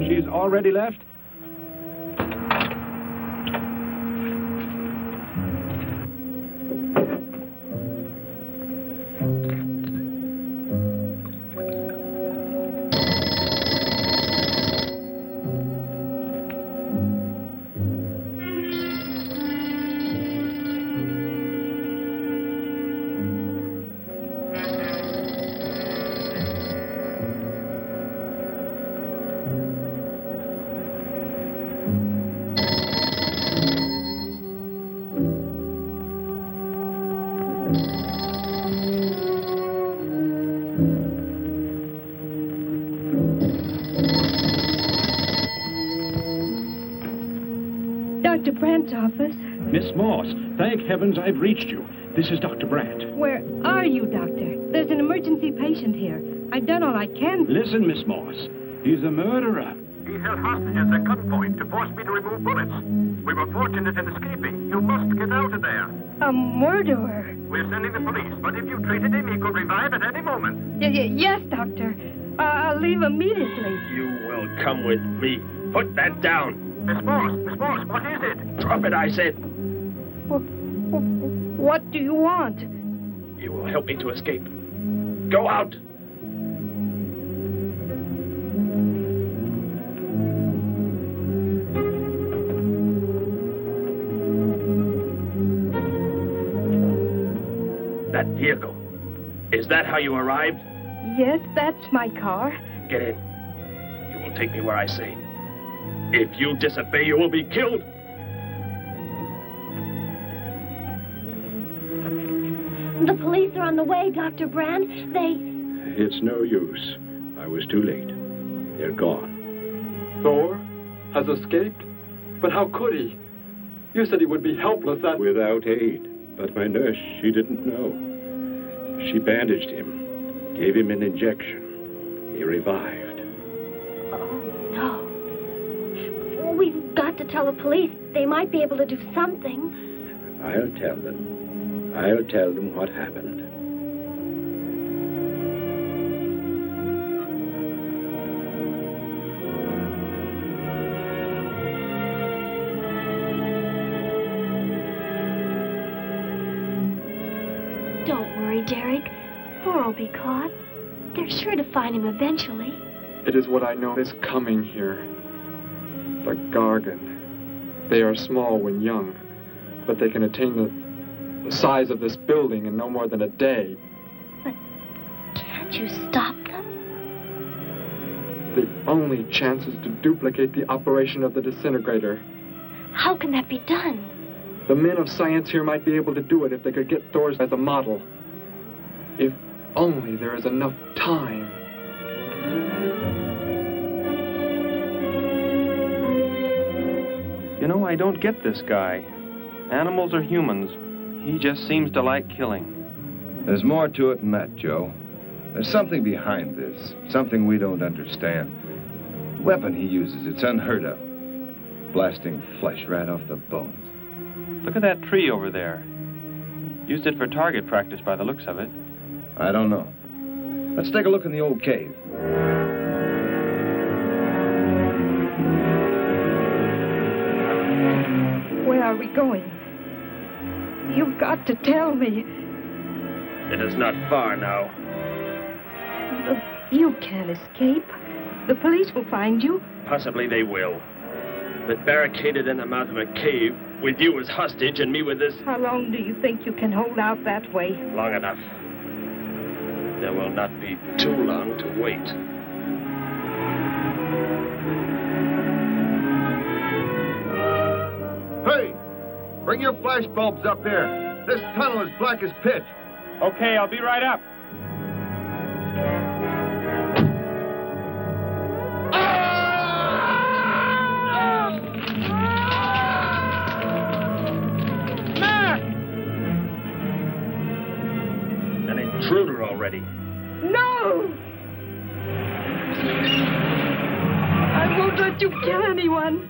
She's already left? Dr. Brandt's office. Miss Moss, thank heavens I've reached you. This is Dr. Brandt. Where are you, Doctor? There's an emergency patient here. I've done all I can. Listen, Miss Moss. He's a murderer. He held hostages at gunpoint to force me to remove bullets. We were fortunate in escaping. You must get out of there. A murderer? We're sending the police, but if you treated him, he could revive at any moment. Yes, Doctor. I'll leave immediately. You will come with me. Put that down. Miss Moss, what is it? Drop it, I said. What do you want? You will help me to escape. Go out. That vehicle. Is that how you arrived? Yes, that's my car. Get in. You will take me where I say. If you disobey, you will be killed. The police are on the way, Dr. Brandt. It's no use. I was too late. They're gone. Thor has escaped? But how could he? You said he would be helpless that... Without aid. But my nurse, she didn't know. She bandaged him, gave him an injection. He revived. Oh, no. We've got to tell the police. They might be able to do something. I'll tell them. I'll tell them what happened. Don't worry, Derek. Thor will be caught. They're sure to find him eventually. It is what I know is coming here. The Gargon. They are small when young, but they can attain the size of this building in no more than a day. But can't you stop them? The only chance is to duplicate the operation of the disintegrator. How can that be done? The men of science here might be able to do it if they could get Thor's as a model. If only there is enough time. You know, I don't get this guy. Animals or humans, he just seems to like killing. There's more to it than that, Joe. There's something behind this, something we don't understand. The weapon he uses, it's unheard of. Blasting flesh right off the bones. Look at that tree over there. Used it for target practice by the looks of it. I don't know. Let's take a look in the old cave. Where are we going? You've got to tell me. It is not far now. You can't escape. The police will find you. Possibly they will. But barricaded in the mouth of a cave, with you as hostage and me with this... How long do you think you can hold out that way? Long enough. There will not be too long to wait. Hey! Bring your flash bulbs up here. This tunnel is black as pitch. Okay, I'll be right up. Intruder already. No! I won't let you kill anyone.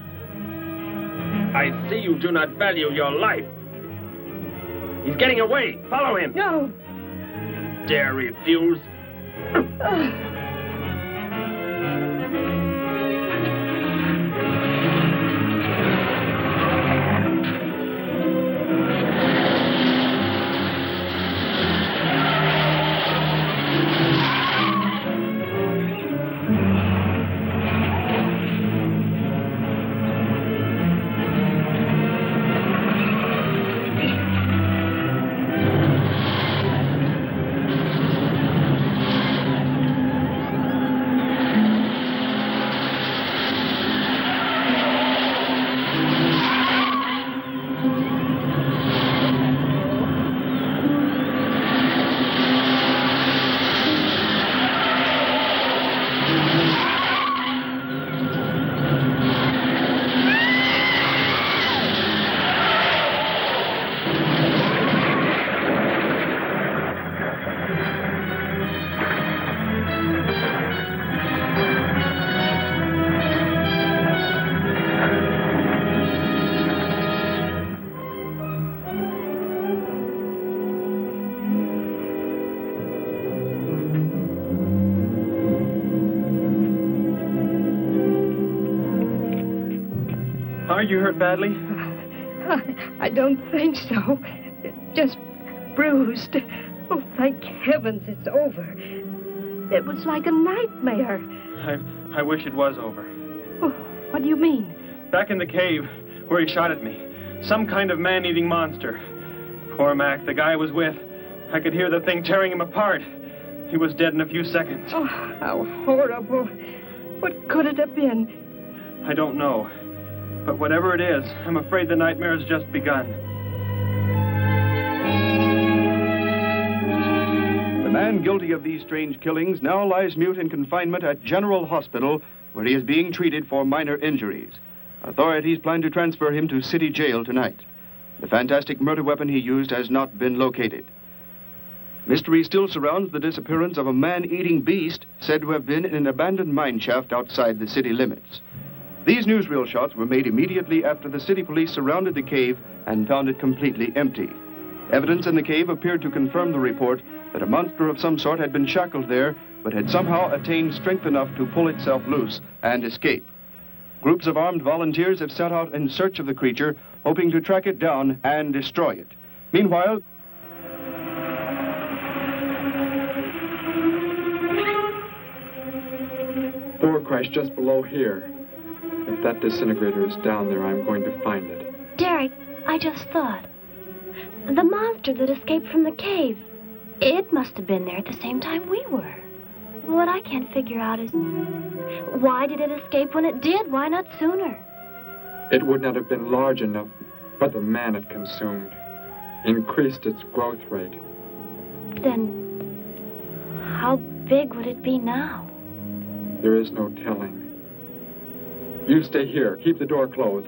I see you do not value your life. He's getting away. Follow him. No. Dare refuse? Are you hurt badly? I don't think so. Just bruised. Oh, thank heavens it's over. It was like a nightmare. I wish it was over. Oh, what do you mean? Back in the cave where he shot at me. Some kind of man-eating monster. Poor Mac, the guy I was with. I could hear the thing tearing him apart. He was dead in a few seconds. Oh, how horrible. What could it have been? I don't know. But whatever it is, I'm afraid the nightmare has just begun. The man guilty of these strange killings now lies mute in confinement at General Hospital, where he is being treated for minor injuries. Authorities plan to transfer him to City Jail tonight. The fantastic murder weapon he used has not been located. Mystery still surrounds the disappearance of a man-eating beast said to have been in an abandoned mine shaft outside the city limits. These newsreel shots were made immediately after the city police surrounded the cave and found it completely empty. Evidence in the cave appeared to confirm the report that a monster of some sort had been shackled there, but had somehow attained strength enough to pull itself loose and escape. Groups of armed volunteers have set out in search of the creature, hoping to track it down and destroy it. Meanwhile, Thor crashed just below here. If that disintegrator is down there, I'm going to find it. Derek, I just thought. The monster that escaped from the cave. It must have been there at the same time we were. What I can't figure out is, why did it escape when it did? Why not sooner? It would not have been large enough, but the man it consumed increased its growth rate. Then, how big would it be now? There is no telling. You stay here. Keep the door closed.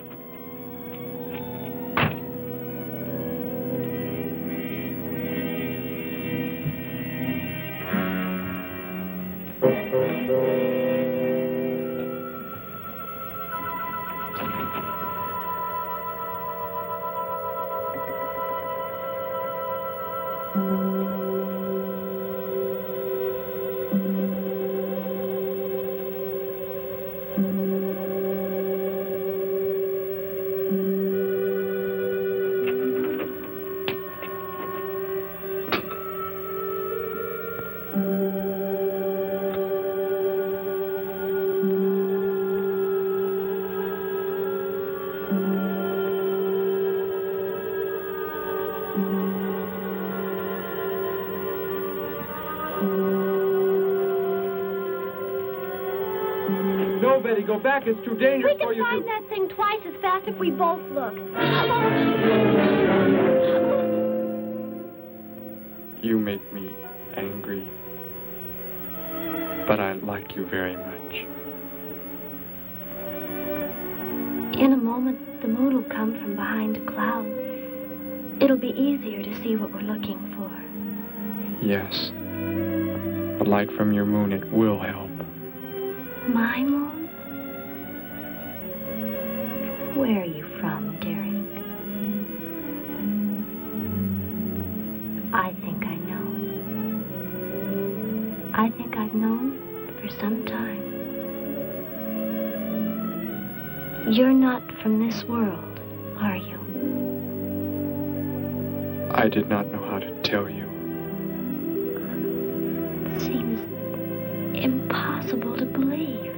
Betty, go back. It's too dangerous for you. We can find that thing twice as fast if we both look. You make me angry, but I like you very much. In a moment, the moon will come from behind a cloud. It'll be easier to see what we're looking for. Yes. The light from your moon, it will help. My moon? Where are you from, Derek? I think I know. I think I've known for some time. You're not from this world, are you? I did not know how to tell you. It seems impossible to believe.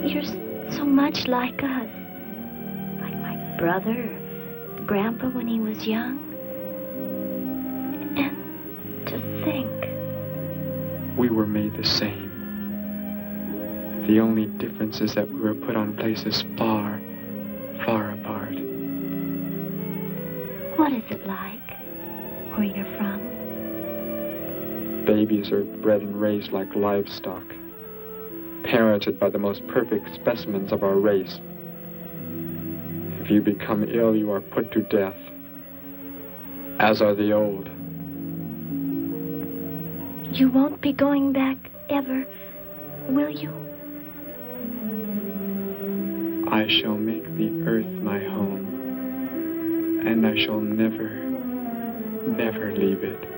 You're so much like us. Like my brother or Grandpa when he was young. And to think. We were made the same. The only difference is that we were put on places far, far apart. What is it like where you're from? Babies are bred and raised like livestock, parented by the most perfect specimens of our race. If you become ill, you are put to death, as are the old. You won't be going back ever, will you? I shall make the earth my home, and I shall never, never leave it.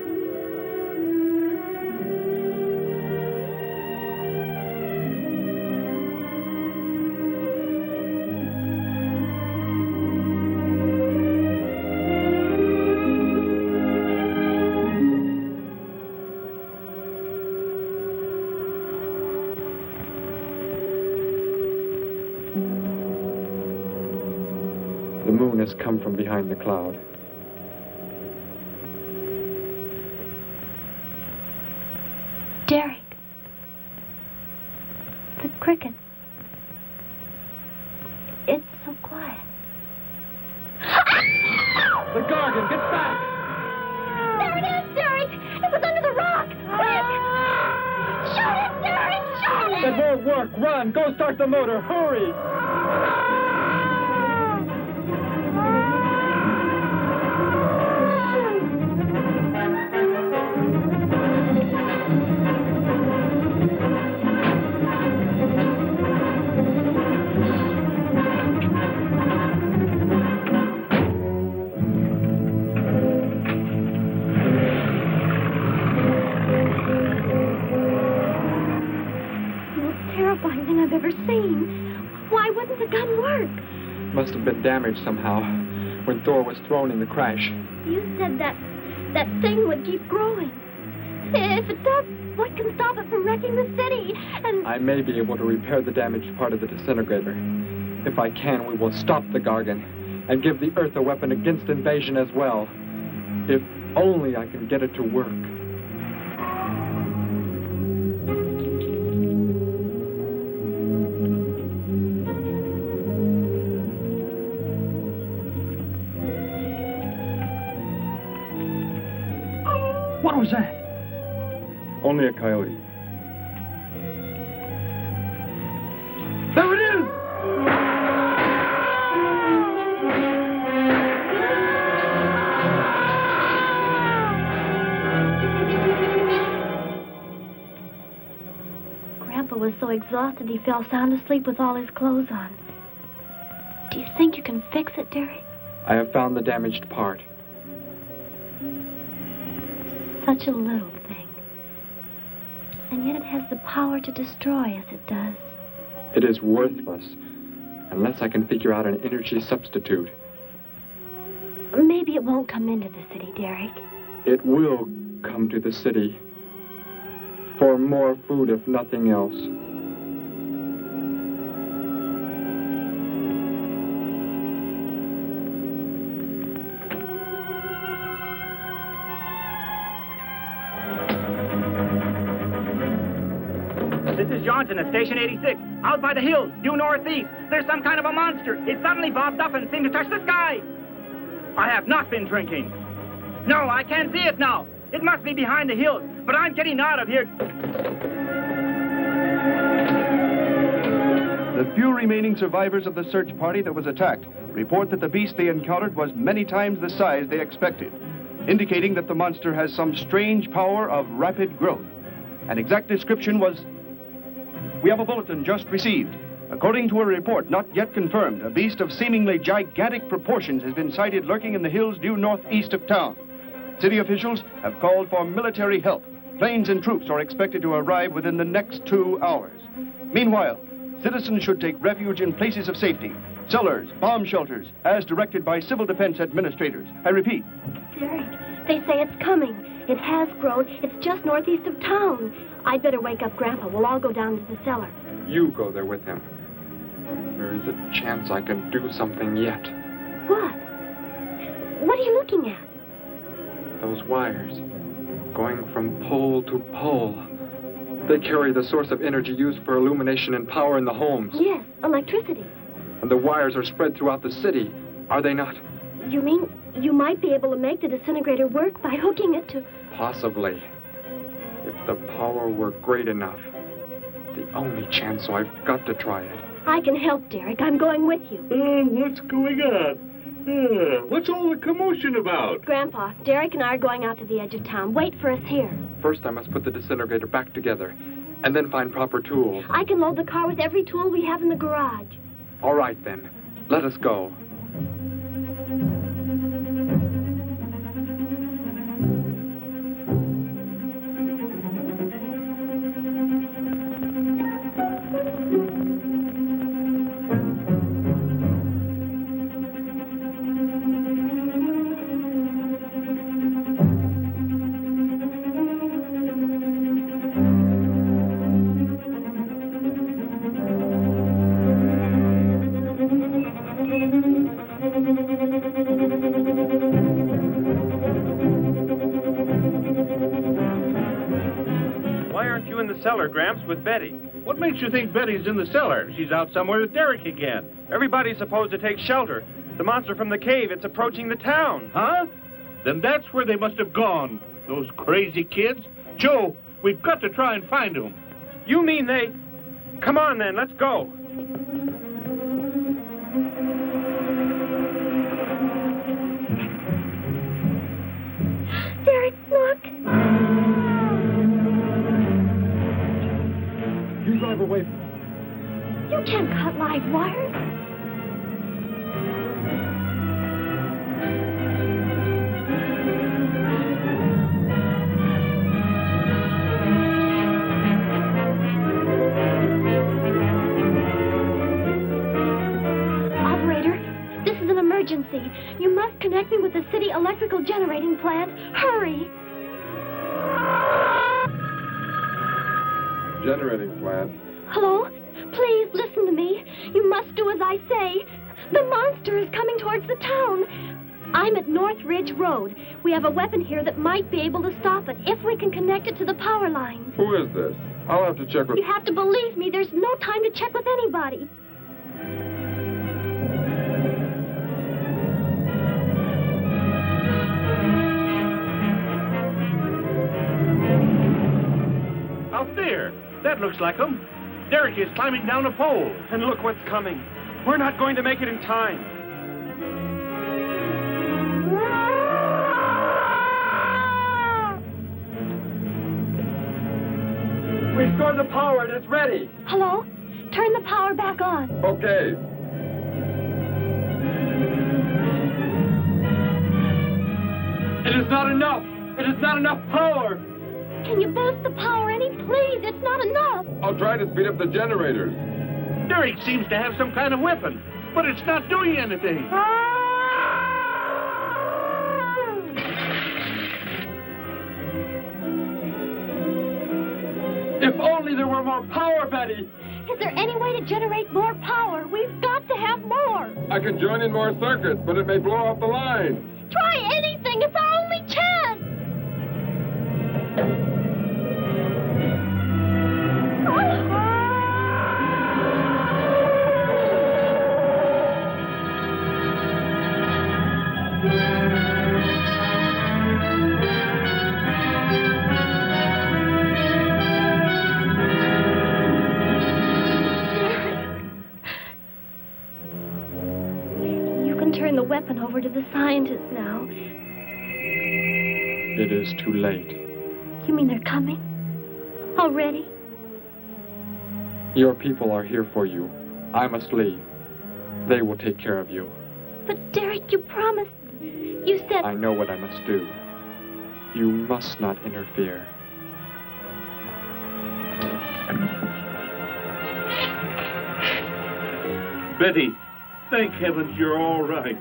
The moon has come from behind the cloud. Derek. The cricket. It's so quiet. The Gargon, get back! There it is, Derek! It was under the rock! Quick! Shoot it, Derek! Shoot it! That won't work. Run! Go start the motor. Hurry! I've ever seen. Why wouldn't the gun work? Must have been damaged somehow when Thor was thrown in the crash. You said that thing would keep growing. If it does, What can stop it from wrecking the city? And I may be able to repair the damaged part of the disintegrator. If I can, we will stop the Gargon and give the Earth a weapon against invasion as well. If only I can get it to work. What was that? Only a coyote. There it is! Grandpa was so exhausted he fell sound asleep with all his clothes on. Do you think you can fix it, Derek? I have found the damaged part. Such a little thing. And yet it has the power to destroy as it does. It is worthless unless I can figure out an energy substitute. Maybe it won't come into the city, Derek. It will come to the city. For more food, if nothing else. This is Johnson at Station 86. Out by the hills, due northeast. There's some kind of a monster. It suddenly bobbed up and seemed to touch the sky. I have not been drinking. No, I can't see it now. It must be behind the hills, but I'm getting out of here. The few remaining survivors of the search party that was attacked report that the beast they encountered was many times the size they expected, indicating that the monster has some strange power of rapid growth. An exact description was... We have a bulletin just received. According to a report not yet confirmed, a beast of seemingly gigantic proportions has been sighted lurking in the hills due northeast of town. City officials have called for military help. Planes and troops are expected to arrive within the next 2 hours. Meanwhile, citizens should take refuge in places of safety, cellars, bomb shelters, as directed by civil defense administrators. I repeat. Derek, they say it's coming. It has grown. It's just northeast of town. I'd better wake up Grandpa. We'll all go down to the cellar. You go there with him. There is a chance I can do something yet. What? What are you looking at? Those wires, going from pole to pole. They carry the source of energy used for illumination and power in the homes. Yes, electricity. And the wires are spread throughout the city, are they not? You mean you might be able to make the disintegrator work by hooking it to... Possibly. If the power were great enough. The only chance, so I've got to try it. I can help, Derek. I'm going with you. What's going on? What's all the commotion about? Grandpa, Derek and I are going out to the edge of town. Wait for us here. First, I must put the disintegrator back together, and then find proper tools. I can load the car with every tool we have in the garage. All right, then. Let us go. Cellar, Gramps, with Betty. What makes you think Betty's in the cellar? She's out somewhere with Derek again. Everybody's supposed to take shelter. The monster from the cave, it's approaching the town. Huh? Then that's where they must have gone. Those crazy kids. Joe, we've got to try and find them. You mean they... Come on, then, let's go. Derek, look. You drive away. You can't cut live wires. Operator, this is an emergency. You must connect me with the city electrical generating plant. Hurry! Generating plant. Hello? Please listen to me. You must do as I say. The monster is coming towards the town. I'm at North Ridge Road. We have a weapon here that might be able to stop it if we can connect it to the power lines. Who is this? I'll have to check with... You have to believe me. There's no time to check with anybody. Out there. That looks like him. Derek is climbing down a pole. And look what's coming. We're not going to make it in time. Restore the power. It is ready. Hello? Turn the power back on. Okay. It is not enough. It is not enough power. Can you boost the power any? Please, it's not enough. I'll try to speed up the generators. Derek seems to have some kind of weapon, but it's not doing anything. If only there were more power, Betty. Is there any way to generate more power? We've got to have more. I can join in more circuits, but it may blow off the line. Try anything. It's our only chance. Turn the weapon over to the scientists now. It is too late. You mean they're coming? Already? Your people are here for you. I must leave. They will take care of you. But Derek, you promised. You said... I know what I must do. You must not interfere. Betty, thank heavens you're all right.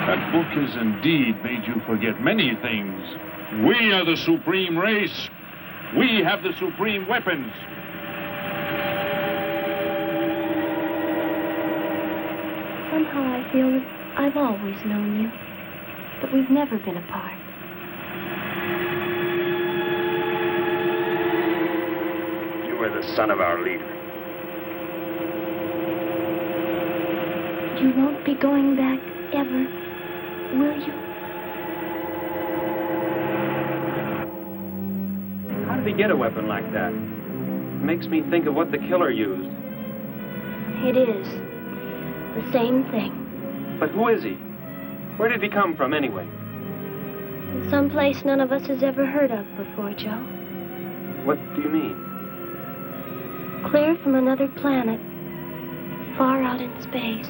That book has indeed made you forget many things. We are the supreme race. We have the supreme weapons. Somehow I feel that I've always known you, but we've never been apart. You are the son of our leader. You won't be going back ever, will you? How did he get a weapon like that? It makes me think of what the killer used. It is. The same thing. But who is he? Where did he come from, anyway? Someplace none of us has ever heard of before, Joe. What do you mean? Clear from another planet. Far out in space.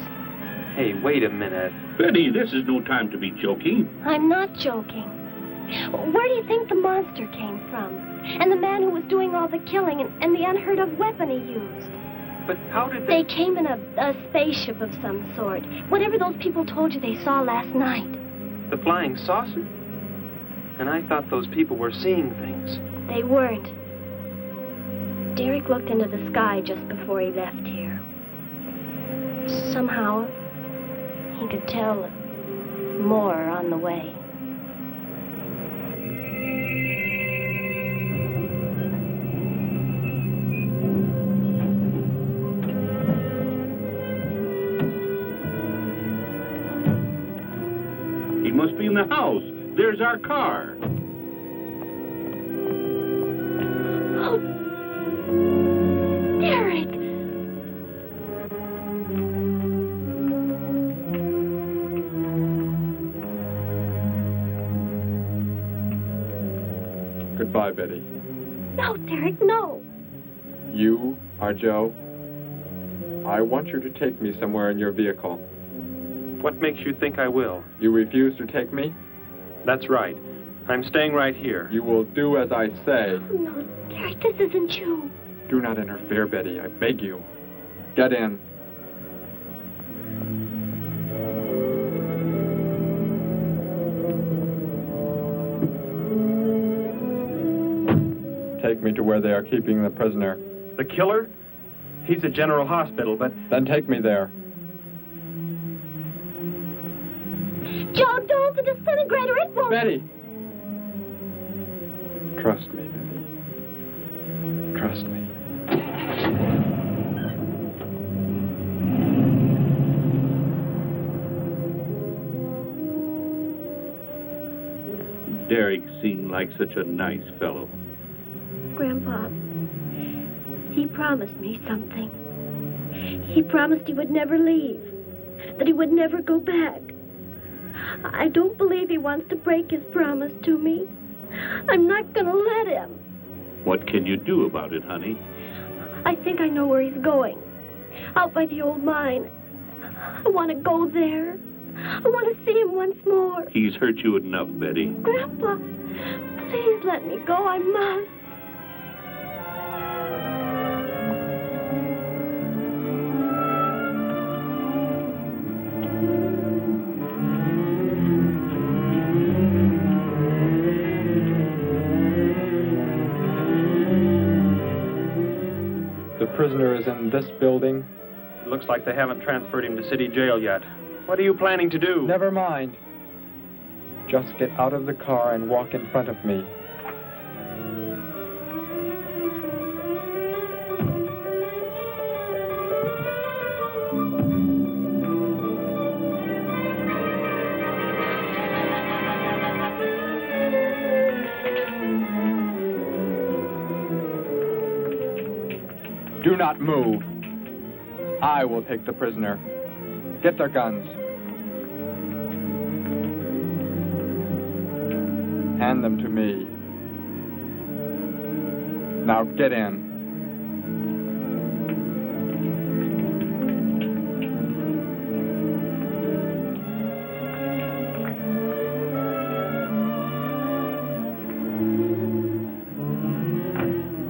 Hey, wait a minute. Betty, this is no time to be joking. I'm not joking. Where do you think the monster came from? And the man who was doing all the killing and the unheard of weapon he used? But how did they... They came in a spaceship of some sort. Whatever those people told you they saw last night. The flying saucer? And I thought those people were seeing things. They weren't. Derek looked into the sky just before he left here. Somehow, he could tell more on the way. He must be in the house. There's our car. Oh, Derek! Goodbye, Betty. No, Derek, no. You are Joe. I want you to take me somewhere in your vehicle. What makes you think I will? You refuse to take me? That's right. I'm staying right here. You will do as I say. Oh, no, Derek, this isn't you. Do not interfere, Betty. I beg you. Get in. take me to where they are keeping the prisoner. The killer? He's at General Hospital, but... Then take me there. Joe, don't! The disintegrator, it won't... Betty! Trust me, Betty. Trust me. Derek seemed like such a nice fellow. Grandpa, he promised me something. He promised he would never leave, that he would never go back. I don't believe he wants to break his promise to me. I'm not gonna let him. What can you do about it, honey? I think I know where he's going. Out by the old mine. I want to go there. I want to see him once more. He's hurt you enough, Betty. Grandpa, please let me go. I must. The prisoner is in this building. It looks like they haven't transferred him to city jail yet. What are you planning to do? Never mind. Just get out of the car and walk in front of me. Do not move. I will take the prisoner. Get their guns. Hand them to me. Now get in.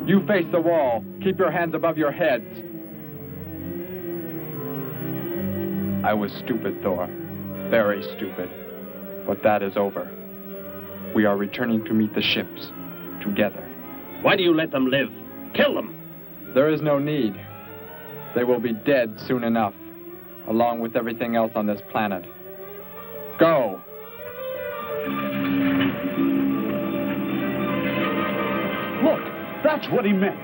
You face the wall. Keep your hands above your heads. I was stupid, Thor. Very stupid. But that is over. We are returning to meet the ships. Together. Why do you let them live? Kill them! There is no need. They will be dead soon enough, along with everything else on this planet. Go! Look, that's what he meant.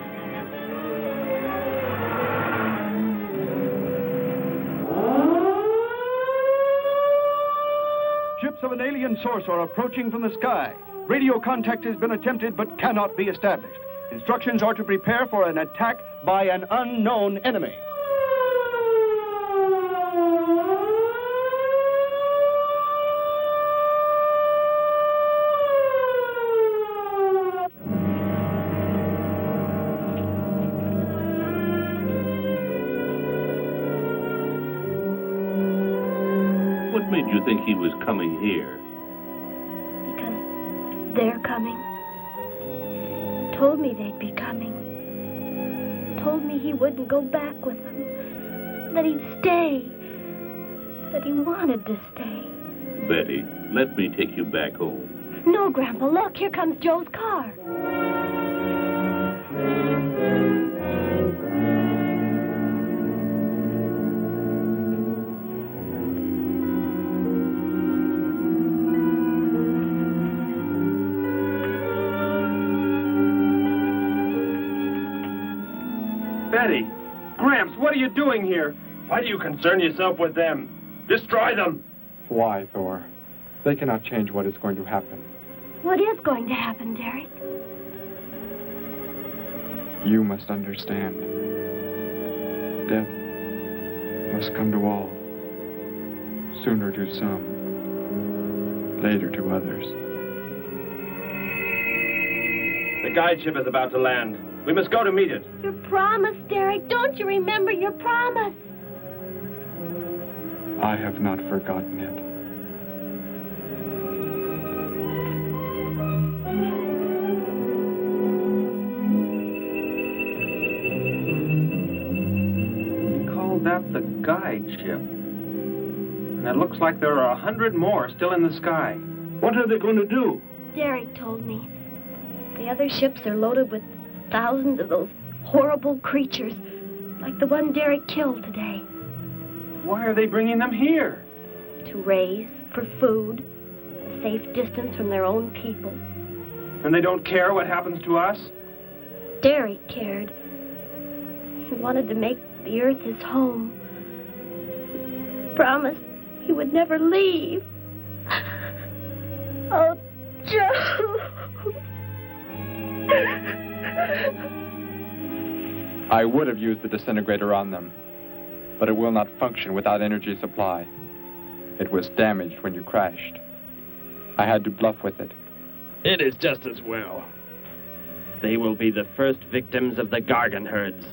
Ships of an alien source are approaching from the sky. Radio contact has been attempted but cannot be established. Instructions are to prepare for an attack by an unknown enemy. What made you think he was coming here? Because they're coming. Told me they'd be coming. Told me he wouldn't go back with them. That he'd stay. That he wanted to stay. Betty, let me take you back home. No, Grandpa, look, here comes Joe's car. Betty! Gramps, what are you doing here? Why do you concern yourself with them? Destroy them! Why, Thor? They cannot change what is going to happen. What is going to happen, Derek? You must understand. Death must come to all. Sooner to some, later to others. The guide ship is about to land. We must go to meet it. Your promise, Derek. Don't you remember your promise? I have not forgotten it. He called that the guide ship. And it looks like there are 100 more still in the sky. What are they going to do? Derek told me. The other ships are loaded with thousands of those horrible creatures, like the one Derek killed today. Why are they bringing them here? To raise, for food, a safe distance from their own people. And they don't care what happens to us? Derek cared. He wanted to make the earth his home. He promised he would never leave. Oh, Joe. I would have used the disintegrator on them, but it will not function without energy supply. It was damaged when you crashed. I had to bluff with it. It is just as well. They will be the first victims of the Gargon herds.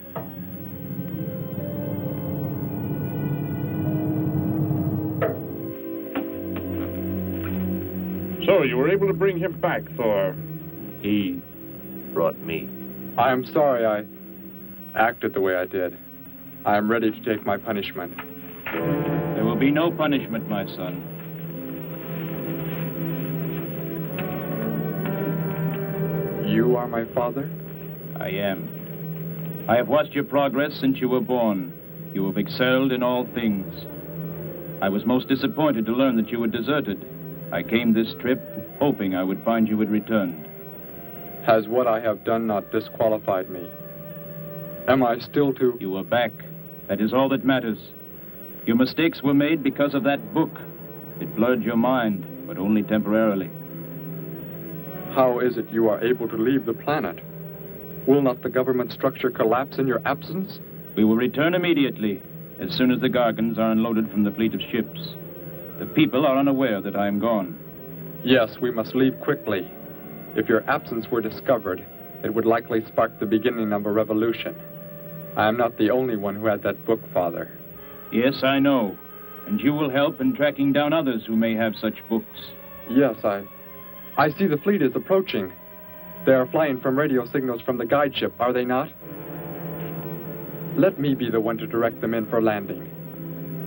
So, you were able to bring him back, Thor? He brought me. I am sorry I acted the way I did. I am ready to take my punishment. There will be no punishment, my son. You are my father? I am. I have watched your progress since you were born. You have excelled in all things. I was most disappointed to learn that you had deserted. I came this trip hoping I would find you had returned. Has what I have done not disqualified me? Am I still to... You are back. That is all that matters. Your mistakes were made because of that book. It blurred your mind, but only temporarily. How is it you are able to leave the planet? Will not the government structure collapse in your absence? We will return immediately, as soon as the Gargons are unloaded from the fleet of ships. The people are unaware that I am gone. Yes, we must leave quickly. If your absence were discovered, it would likely spark the beginning of a revolution. I am not the only one who had that book, Father. Yes, I know. And you will help in tracking down others who may have such books. Yes, I see the fleet is approaching. They are flying from radio signals from the guide ship, are they not? Let me be the one to direct them in for landing.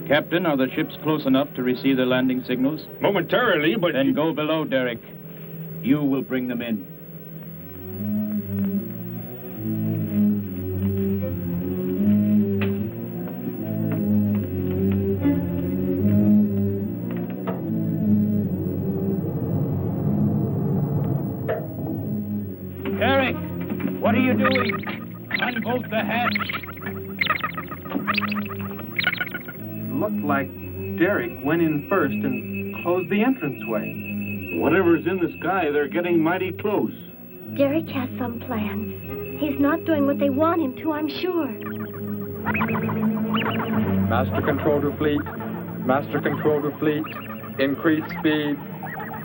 Captain, are the ships close enough to receive their landing signals? Momentarily, but... Then go below, Derek. You will bring them in. Derek, what are you doing? Unbolt the hatch. Looked like Derek went in first and closed the entranceway. Whatever's in the sky, they're getting mighty close. Derek has some plan. He's not doing what they want him to, I'm sure. Master control to fleet. Master control to fleet. Increase speed.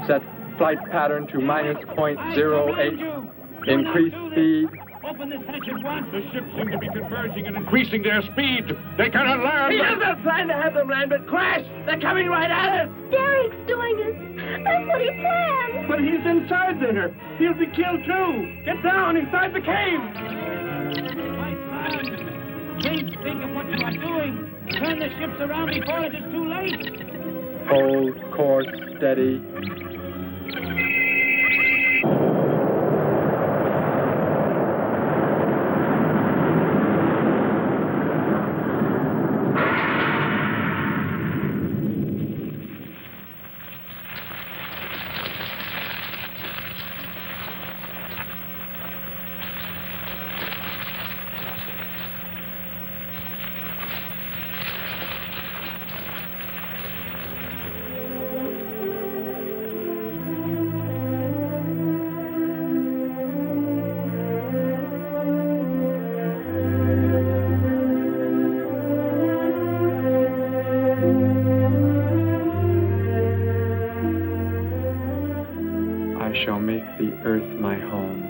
Set flight pattern to -.08. Increase speed. Open this hatch at once. The ships seem to be converging and increasing their speed. They cannot land. He doesn't plan to have them land, but crash. They're coming right at us. Derek's doing it. That's what he planned. But he's inside there. He'll be killed too. Get down inside the cave. My son, please think of what you are doing. Turn the ships around before it is too late. Hold course steady. I shall make the earth my home,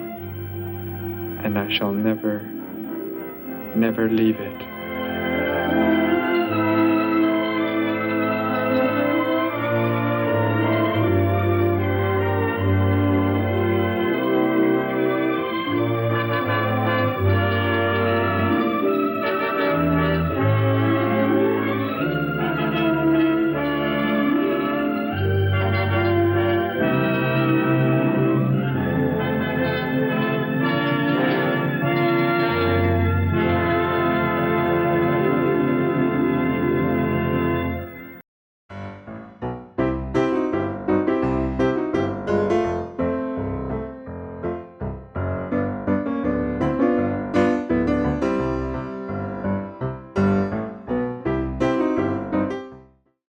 and I shall never, never leave it.